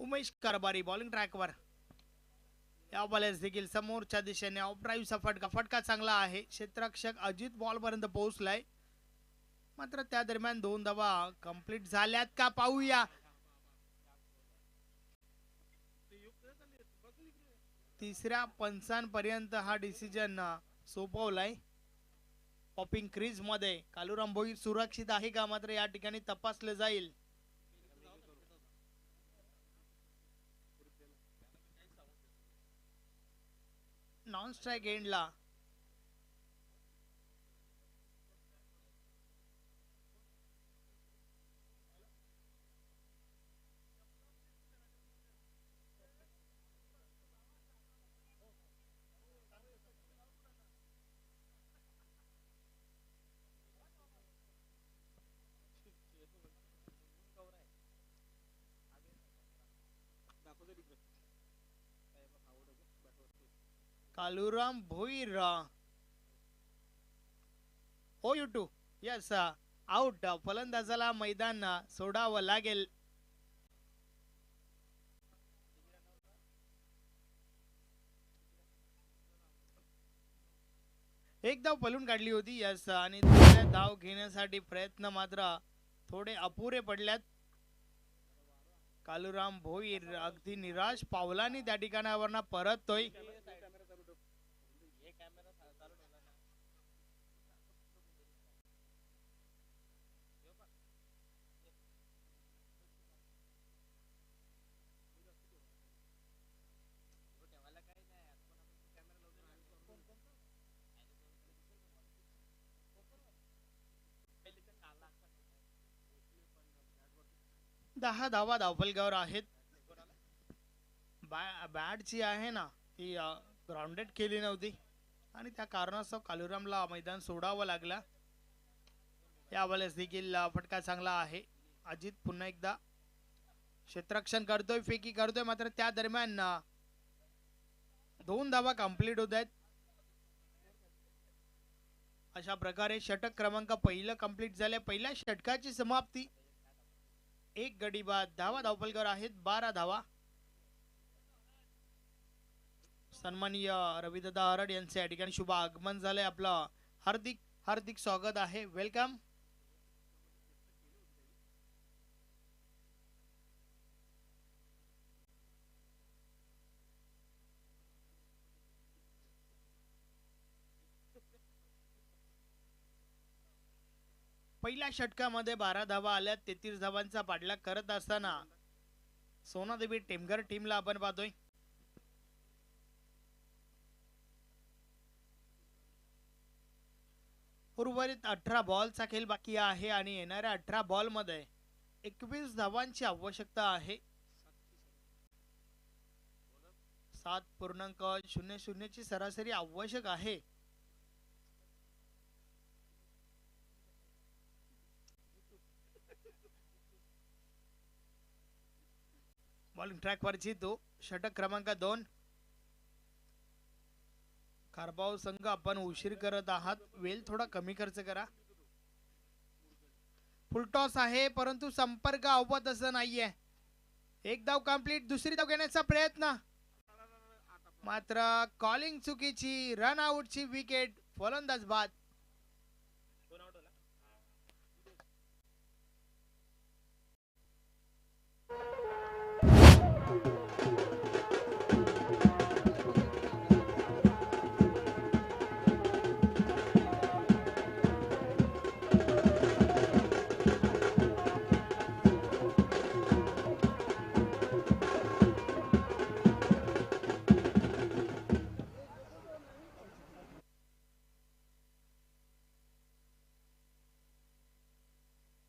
उमेश कारभारी बॉलिंग ट्रॅकवर. या बॉलेस देखील समोरच्या दिशेने ऑफ ड्राईव्हचा फटका चांगला आहे. क्षेत्ररक्षक अजित बॉल पर्यंत पोहोचलाय, मात्र त्या दरम्यान 2 धावा कंप्लीट झाल्यात का पाहूया. तिसऱ्या पंचांपर्यंत हा डिसिजन सोपवलाय. पॉपिंग क्रीज मध्ये कालुराम भोईर सुरक्षित आहे का मात्र या ठिकाणी तपासलं जाईल. नॉन स्ट्राइक एंडला कालुराम भोईर ओ यू यस आउट. फलंदाजाला मैदान सोडावं लागेल. एक धाव पलून काढली होती यस, आणि दुसऱ्या धाव घेण्यासाठी प्रयत्न मात्र थोडे अपुरे पडल्यात. कालुराम भोईर अगदी निराश पावलांनी त्या ठिकाणावरनं परततोय. दहा धावा धावफलकावर आहेत. बॅट जी आहे ना ती ग्राउंडेड केली नव्हती आणि त्या कारणास्तव कालुरामला मैदान सोडावं लागला. या वेळेस देखील फटका चांगला आहे. अजित पुन्हा एकदा क्षेत्ररक्षण करतोय, फेकी करतोय, मात्र त्या दरम्यान 2 धावा कंप्लीट होत आहेत. अशा प्रकारे षटक क्रमांक पहिलं कंप्लीट झाले. पहिल्या षटकाची समाप्ती. 1 गडी बाद. धावा धावफलकावर आहेत 12 धावा. सन्माननीय रविदादा हरड यांचे या ठिकाणी शुभ आगमन झालंय. आपलं हार्दिक हार्दिक स्वागत आहे. वेलकम. पहिल्या षटकामध्ये 12 धावा आल्या. 33 धावांचा पाठलाग करत असताना सोनादेवी टेमघर टीमला आपण पाहतोय. उर्वरित 18 बॉलचा खेळ बाकी आहे आणि येणाऱ्या 18 बॉल मध्ये 21 धावांची आवश्यकता आहे. 7.00 ची सरासरी आवश्यक आहे. बॉलिंग ट्रॅक वर जितू षटक क्रमांक 2. खारबाव संघ आपण उशीर करत आहात, वेळ थोडा कमी खर्च करा. फुल टॉस आहे परंतु संपर्क अवत असं नाहीये. एक धाव कंप्लीट, दुसरी धाव घेण्याचा प्रयत्न मात्र कॉलिंग चुकीची. रन आउटची विकेट, फलंदाज बाद.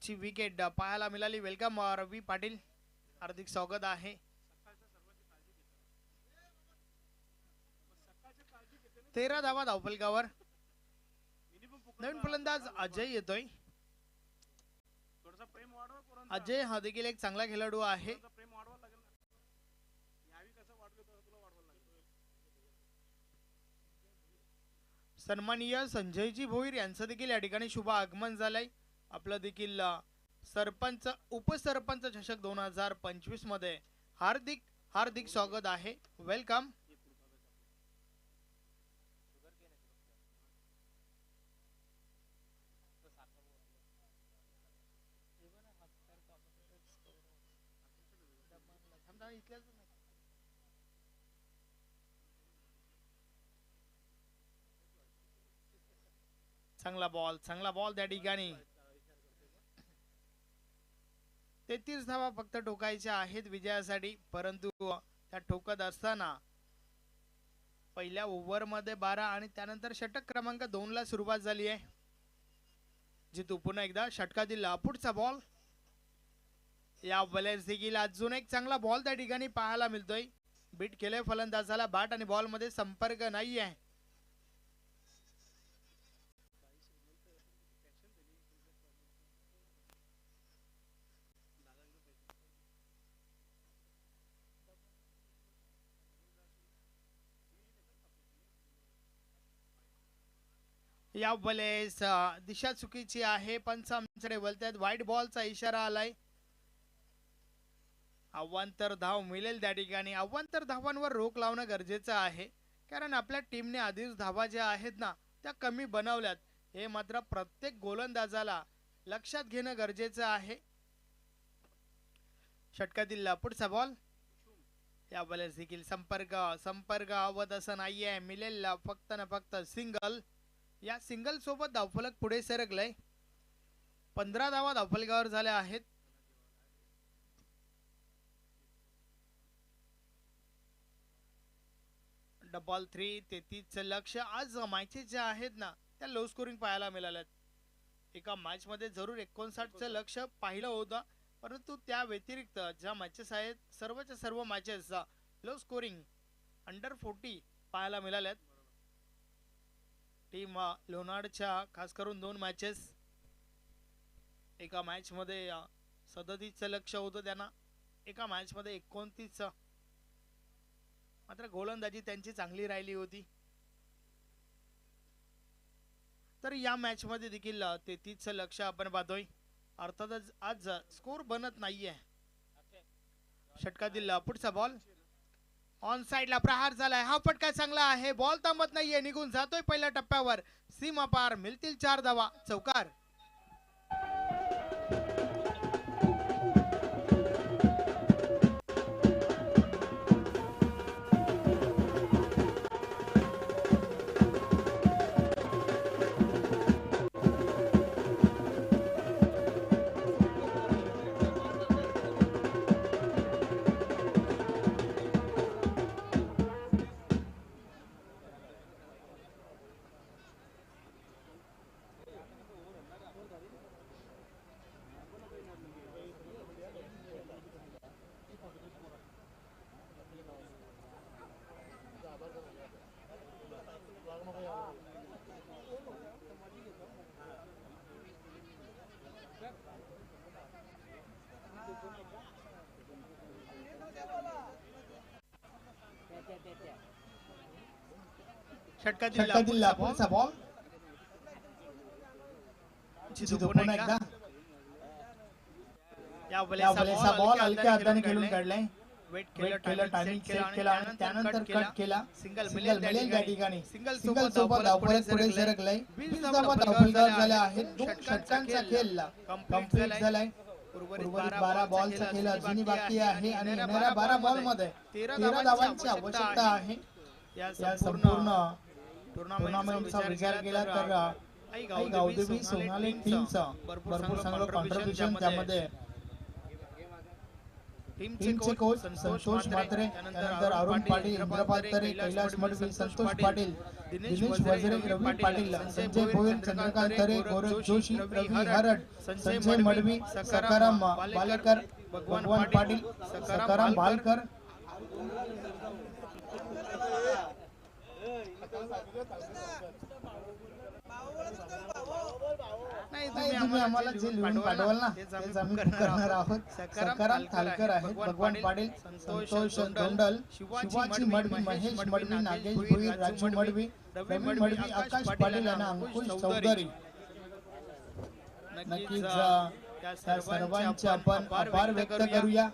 ची विकेट पाहायला मिळाली. वेलकम रवी पाटील, हार्दिक स्वागत आहे. 13 धावा धावफलकावर. नवीन फलंदाज अजय येतोय. अजय हा देखील एक चांगला खेळाडू आहे. सन्माननीय संजयजी भोईर यांचं देखील या ठिकाणी शुभ आगमन झालंय. आपलं देखील सरपंच उपसरपंच चषक 2025 मध्ये हार्दिक हार्दिक स्वागत आहे. वेलकम. चांगला बॉल त्या ठिकाणी. 33 धावा फक्त ठोकायच्या आहेत विजयासाठी, परंतु त्या ठोकत असताना पहिल्या ओव्हर मध्ये 12 आणि त्यानंतर षटक क्रमांक 2 ला सुरुवात झाली आहे. जितू पुन्हा एकदा षटकातील पुढचा बॉल. या बॉलर्स देखील अजून एक चांगला बॉल त्या ठिकाणी पाहायला मिळतोय. बीट केलंय फलंदाजाला. बॅट आणि बॉल मध्ये संपर्क नाही आहे. या बॉलेस दिशा चुकीची आहे. पंच आमच्याकडे बोलतात व्हाईट बॉलचा इशारा आलाय. अवांतर धाव मिळेल त्या ठिकाणी. अवांतर धावांवर रोख लावणं गरजेचं आहे, कारण आपल्या टीमने आधीच धावा ज्या आहेत ना त्या कमी बनवल्यात. हे मात्र प्रत्येक गोलंदाजाला लक्षात घेणं गरजेचं आहे. षटकातील पुढचा बॉल. या बॉलर्स देखील संपर्क अवत असं नाहीये. मिळेल फक्त ना फक्त सिंगल. या सिंगल सोबत धावफलक पुढे सरकलंय. 15 धावा धावफलकावर झाल्या आहेत. डबल 3 33 लक्ष. आज मॅचेस ज्या आहेत ना त्या लो स्कोरिंग पाहायला मिळाल्यात. एका मॅच मध्ये जरूर 59 लक्ष पाहिलं होतं, परंतु त्या व्यतिरिक्त ज्या मॅचेस आहेत सर्वच्या सर्व मॅचेस लो स्कोरिंग अंडर 40 पाहायला मिळाल्यात. टीम लोणारच्या खास करून 2 मॅचेस, एका मॅच मध्ये 37 लक्ष होतं त्यांना, एका मॅच मध्ये 29. मात्र गोलंदाजी त्यांची चांगली राहिली होती. तर या मॅच मध्ये देखील 33 लक्ष आपण पाहतोय. अर्थातच आज स्कोर बनत नाहीये. षटकातील पुढचा बॉल. ऑन साइडला प्रहार झालाय. हा फटका चांगला आहे. बॉल थांबत नाहीये, निघून जातोय पहिल्या टप्प्यावर. सीमा पार. मिळतील 4 धावा. चौकार. षटकातील पुढचा बॉल जितू पुन्हा एकदा या बॉलेचा बॉल हलक्या हाताने खेळून काढलाय. वेट केलं टायमिंग सेट केला आणि त्यानंतर कट केला. सिंगल मिळेल त्या ठिकाणी. सिंगल सोबत धावफलक पुढे सरकलाय. 20 धावा धावफलकावर झाल्या आहेत. 2 षटकांचा खेळ कंप्लीट झालाय. उर्वरित 12 बॉलचा खेळ अजूनही बाकी आहे आणि येणाऱ्या 12 बॉल मध्ये 13 धावांची आवश्यकता आहे. या संपूर्ण टुर्नामेंटचा विचार केला तर आई गावदेवी सोनाली टीमचा भरपूर चांगलं कॉन्ट्रीब्युशन त्यामध्ये. टीमचे कोच संतोष म्हात्रे, त्यानंतर अरुण पाटील, इंद्रपाल तरे, कैलास मडवी, संतोष पाटील, दिनेश वजरे, रवी पाटील, संजय भोयर, चंद्रकांत तरे, गौरव जोशी, रवी हरड, संजय मडवी, सकाराम बालेकर, भगवान पाटील, सकाराम बालकर. नाही तुम्ही आम्हाला जे लिहून पाठवाल ना तेच आम्ही करणार आहोत. सकाराम थालकर आहेत, भगवान पाटील, संतोष धोंडल, शिवाजी मडवी, महेश मडवी, नागेश भोईर, राजू मडवी, रवी मडवी, आकाश पाटील आणि अंकुश चौधरी. नक्कीच त्या सर्वांचे आपण आभार व्यक्त करूया.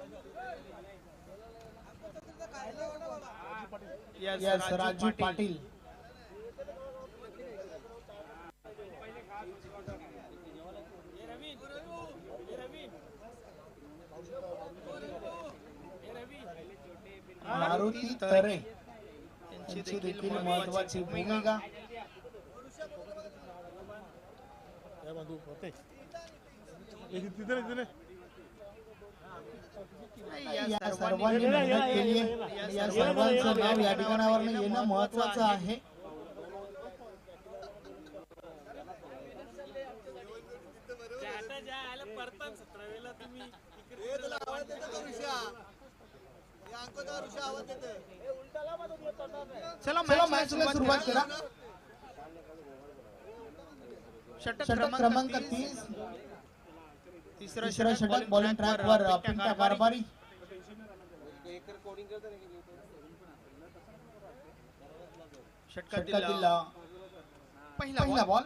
यस राजू पाटील. मारुती तरे यांची देखील महत्वाची भूमिका. या सर्वांनी मेहनत केली आहे. या सर्वांचं नाव या ठिकाणावर येणं महत्वाचं आहे. चला मॅचला सुरुवात करा. षटक क्रमांक 30, तिसरा षटक बॉलिंग ट्रॅक वर पिंटा कारभारी. षटकातील पहिला बॉल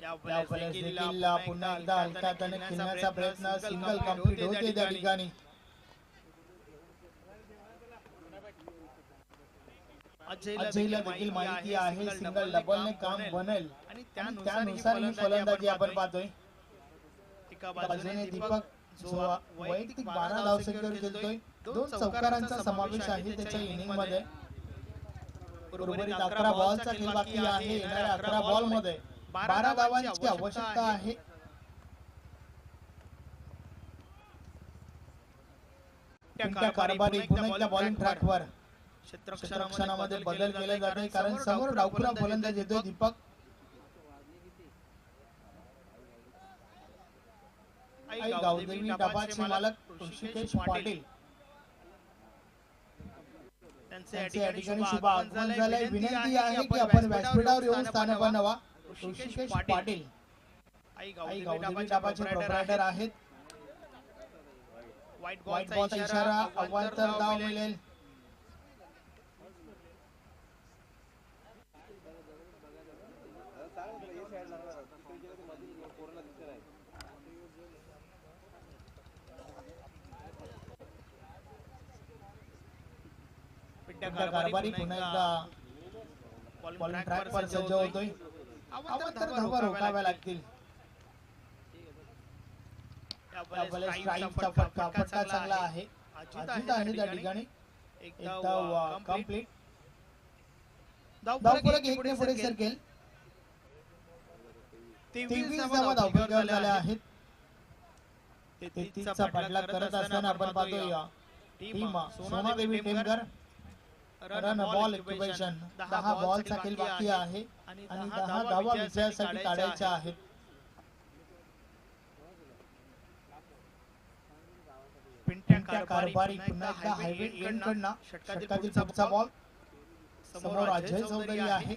या बॉलला पुन्हा एकदा हलक्या हाताने खेळण्याचा प्रयत्न. सिंगल कंप्लीट होते त्या ठिकाणी. अजयला देखील माहिती आहे सिंगल डबलने काम बनेल आणि त्यानुसार ही फलंदाजी आपण पाहतोय. एका बाजूने दीपक जो वैयक्तिक 12 धावसंख्येवर खेळतोय. 2 चौकारांचा समावेश आहे त्याच्या इनिंग मध्ये. उर्वरित 11 बॉलचा खेळ बाकी आहे. येणाऱ्या 11 बॉल मध्ये 12 धावांची आवश्यकता आहे. पिंटा कारभारी पुन्हा एकदा बॉलिंग ट्रॅकवर. क्षेत्ररक्षणामध्ये बदल केले जाते कारण समोर डावखुरा फलंदाज येतोय दीपक. आई गावदेवी डाबाचे मालक ऋषिकेश पाटील त्यांचे या ठिकाणी शुभ आगमन झालंय. विनंती आहे की आपण व्यासपीठावर येऊन स्थान बनवा. ऋषिकेश पाटील आई गावदेवी डाबाचे प्रोप्रायटर आहेत. व्हाईट बॉलचा इशारा. अवांतर धाव मिळेल. कारभारी पुन्हा एकदा बॉलिंग ट्रॅक वर सज्ज होतोय. अवांतर धावा रोखाव्या लागतील. स्ट्राईकचा फटका चांगला आहे. अजित आहे त्या ठिकाणी. एकदा कंप्लीट. धावफलक 1 ने पुढे सरकेल. 23 धावा धावफलकावर झाल्या आहेत. 33 चा पाठलाग करत असताना आपण पाहतोय team Sonadevi Temgar run ball equation. 10 बॉलचा खेळ बाकी आहे आणि 10 धावा विजयासाठी काढायच्या आहेत. पिंट्या कारभारी पुन्हा एकदा हायवे एंड कडनं. षटकातील पुढचा बॉल. समोर अजय चौधरी आहे.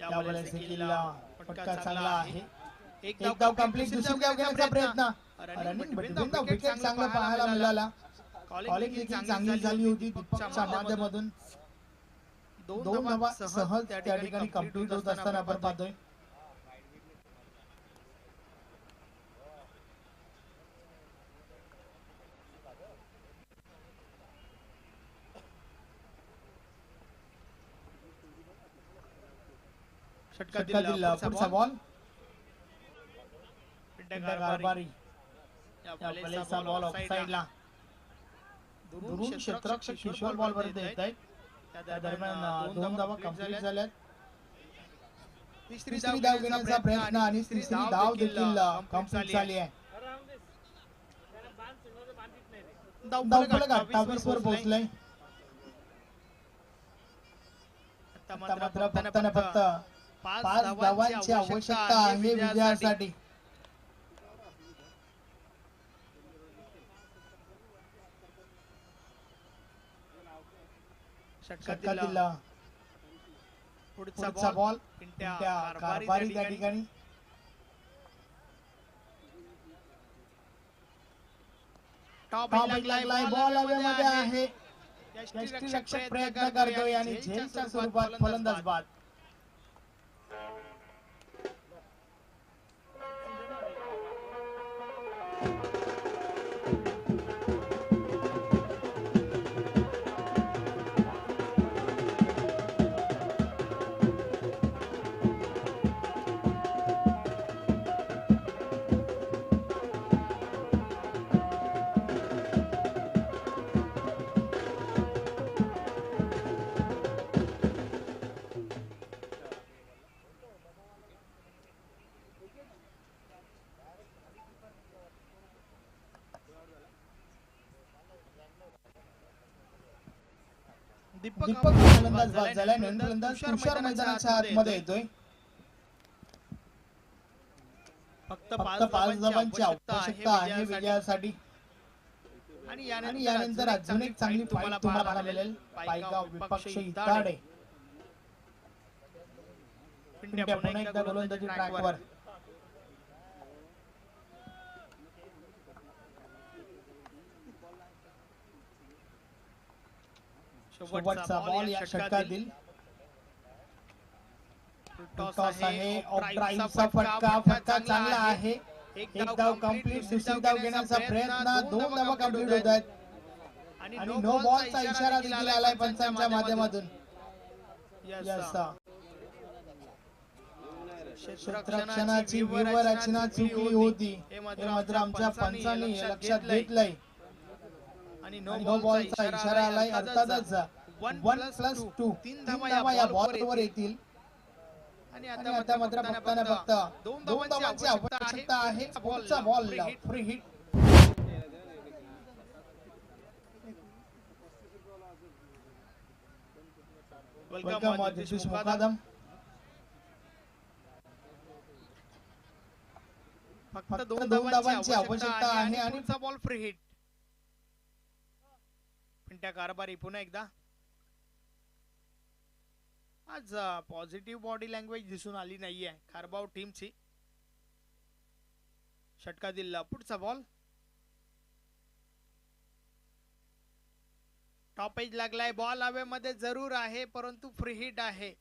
या बॉलचा खेळला फटका चांगला आहे. एक धाव कंप्लीट. दुसरी धाव घेण्याचा प्रयत्न. रनिंग बिटवीन द विकेट चांगला पाहायला मिळाला. कॉलिंग देखील चांगली झाली होती दीपकच्या माध्यमातून. 2 धावा सहज त्या ठिकाणी कंप्लीट होत असताना आपण पाहतोय. षटका दिला पुढचा बॉल कारभारी या प्लेचा बॉल ऑफसाइडला. दुरून क्षेत्ररक्षक किशोर बॉल पर्यंत येत आहेत. त्या दरम्यान 2 धावा कंप्लीट झाल्यात. तिसरी धाव घेण्याचा प्रयत्न आणि तिसरी धाव देखील कंप्लीट झाली आहे. धावफलक 28 वर पोहोचलाय. आता मात्र फक्त 5 धावांची आवश्यकता आहे विजयासाठी. षटका दिला पुढचा बॉल कारभारी त्या ठिकाणी. टॉप लागलाय बॉल हवेमध्ये आहे. यष्टिरक्षक प्रयत्न करतोय आणि झेलच्या स्वरूपात फलंदाज बाद. दीपक फलंदाज बाद झालाय. नवीन फलंदाज तुषार मैदानाच्या आतमध्ये येतोय. फक्त 5 धावांची आवश्यकता आहे विजयासाठी. आणि यानंतर अजून एक चांगली फाईट तुम्हाला पाहायला मिळेल. पायगाव विपक्ष इताडे. पिंट्या पुन्हा एकदा गोलंदाजी ट्रॅकवर. शेवटचा बॉल या षटकातील. टॉस आहे ऑफ ड्राईव्हचा फटका चांगला आहे. एक धाव कंप्लीट. दुसरी धाव घेण्याचा प्रयत्न. 2 धावा कंप्लीट होत आहेत आणि नो बॉलचा इशारा देखील आलाय पंचांच्या माध्यमातून. क्षेत्ररक्षणाची व्यूहरचना चुकली होती हे मात्र आमच्या पंचांनी लक्षात घेतलंय आणि नो बॉलचा इशारा आलाय. अर्थातच 1+2 3 धावा या बॉलवर येतील. आणि आता मात्र फक्त 2 धावांची आवश्यकता आहे. पुढचा बॉल फ्री हिट. वेलकम दिस मुकादम. फक्त 2 धावांची आवश्यकता आहे आणि पुढचा बॉल फ्री हिट. पिंट्या कारभारी पुन्हा एकदा. आज पॉझिटिव्ह बॉडी लँग्वेज दिसून आली नाहीये खारबाव टीमची. षटका दिला पुढचा बॉल. टॉप एज लागलाय. बॉल हवेमध्ये जरूर आहे परंतु फ्री हिट आहे.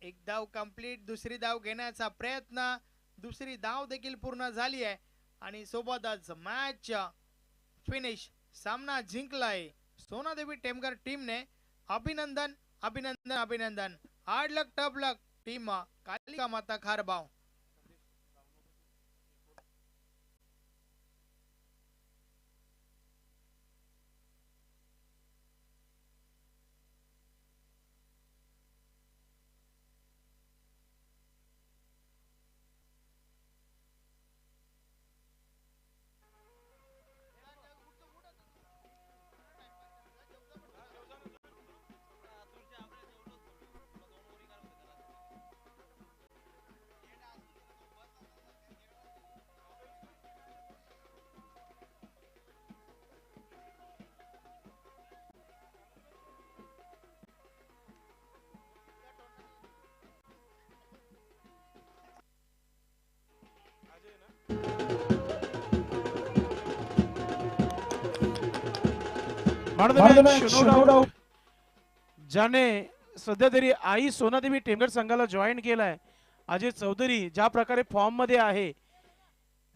एक धाव कंप्लीट. दुसरी धाव घेण्याचा प्रयत्न. दुसरी धाव देखील पूर्ण झाली आहे आणि सोबतच मॅच फिनिश. सामना जिंकलाय सोनादेवी टेमघर टीमने. अभिनंदन अभिनंदन अभिनंदन. हार्ड लक टफ लक टीम कालिका माता खारबाव. Man of the match, no doubt. ज्याने सध्या तरी आई सोनादेवी टेमघर संघाला जॉईन केलाय अजय चौधरी ज्या प्रकारे फॉर्म मध्ये आहे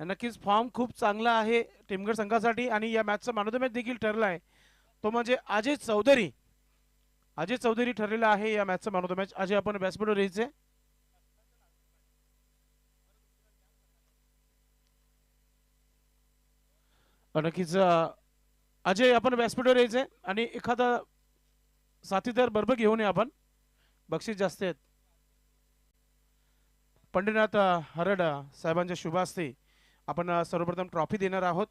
नक्कीच फॉर्म खूप चांगला आहे टेमघर संघासाठी आणि या मॅचचा मॅन ऑफ द मॅच देखील ठरलाय तो म्हणजे अजय चौधरी. अजय चौधरी ठरलेला आहे या मॅचचा man of the match. Ajay आपण व्यासपीठावर यायचे. नक्कीच अजय आपण व्यासपीठावर यायचे आणि एखादा साथीदार बरोबर घेऊन या आपण. बक्षीस जास्त आहेत. पंढरीनाथ हरड साहेबांच्या शुभ हस्ते आपण सर्वप्रथम ट्रॉफी देणार आहोत.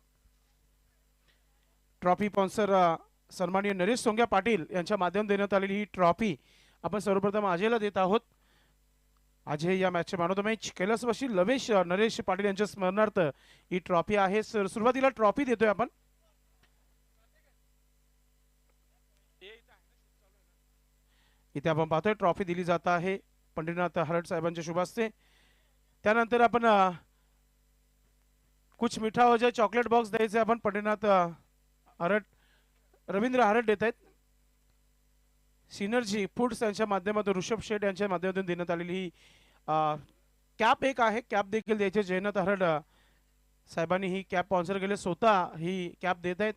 ट्रॉफी स्पॉन्सर सन्माननीय नरेश सोंग्या पाटील यांच्या माध्यमातून देण्यात आलेली ही ट्रॉफी आपण सर्वप्रथम अजयला देत आहोत. अजय या मॅचचे मॅन ऑफ द मॅच. कैलासवासी लवेश नरेश पाटील यांच्या स्मरणार्थ ही ट्रॉफी आहे. सुरुवातीला ट्रॉफी देतोय आपण. इथे आपण पाहतोय ट्रॉफी दिली जात आहे पंढरीनाथ हरड साहेबांच्या शुभ हस्ते. त्यानंतर आपण कुछ मीठा हो जाए चॉकलेट बॉक्स द्यायचे आपण पंढरीनाथ हरड रवींद्र हरड देत आहेत. सिनर्जी फूड्स यांच्या माध्यमातून ऋषभ शेठ यांच्या माध्यमातून देण्यात आलेली ही कॅप एक आहे. कॅप देखील द्यायचे. जयनाथ हरड साहेबांनी ही कॅप स्पॉन्सर केले स्वतः ही कॅप देत आहेत.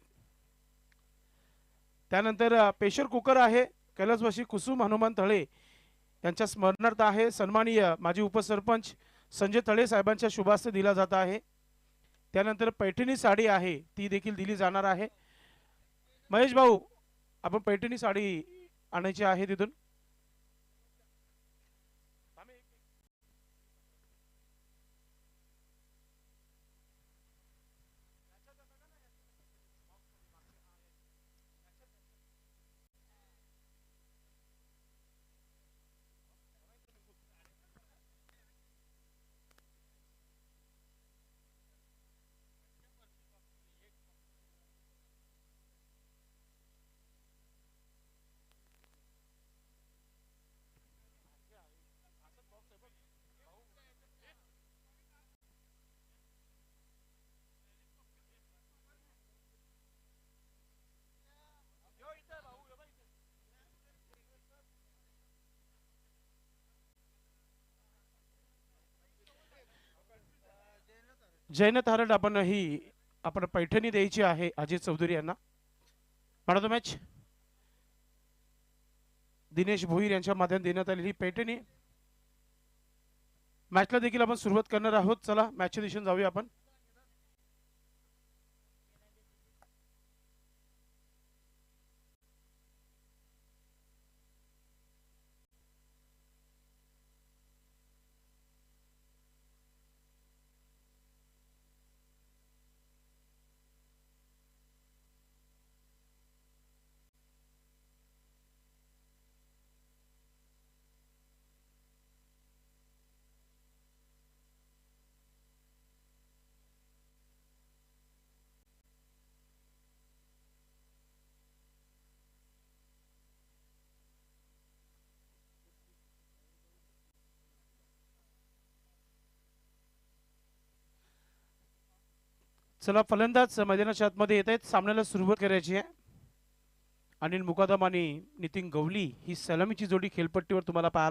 त्यानंतर प्रेशर कुकर आहे कैलासवासी कुसुम हनुमान तळे यांच्या स्मरणार्थ आहे. सन्माननीय माजी उपसरपंच संजय तळे साहेबांच्या शुभ हस्ते दिला जात आहे. त्यानंतर पैठणी साडी आहे ती देखील दिली जाणार आहे. महेश भाऊ आपण पैठणी साडी आणायची आहे तिथून. जयनाथ हरड आपण ही आपण पैठणी द्यायची आहे अजय चौधरी यांना. Man of the match Dinesh Bhoir यांच्या माध्यमातून देण्यात आलेली पैठणी. मॅचला देखील आपण सुरुवात करणार आहोत. चला मॅचच्या दिशेने जाऊया आपण. चला फलंदाज मैदानाच्या आतमध्ये येत आहेत. सामन्याला सुरुवात करायची आहे. अनिल मुकादम आणि नितीन गवली ही सलामीची जोडी खेळपट्टीवर तुम्हाला पाहायला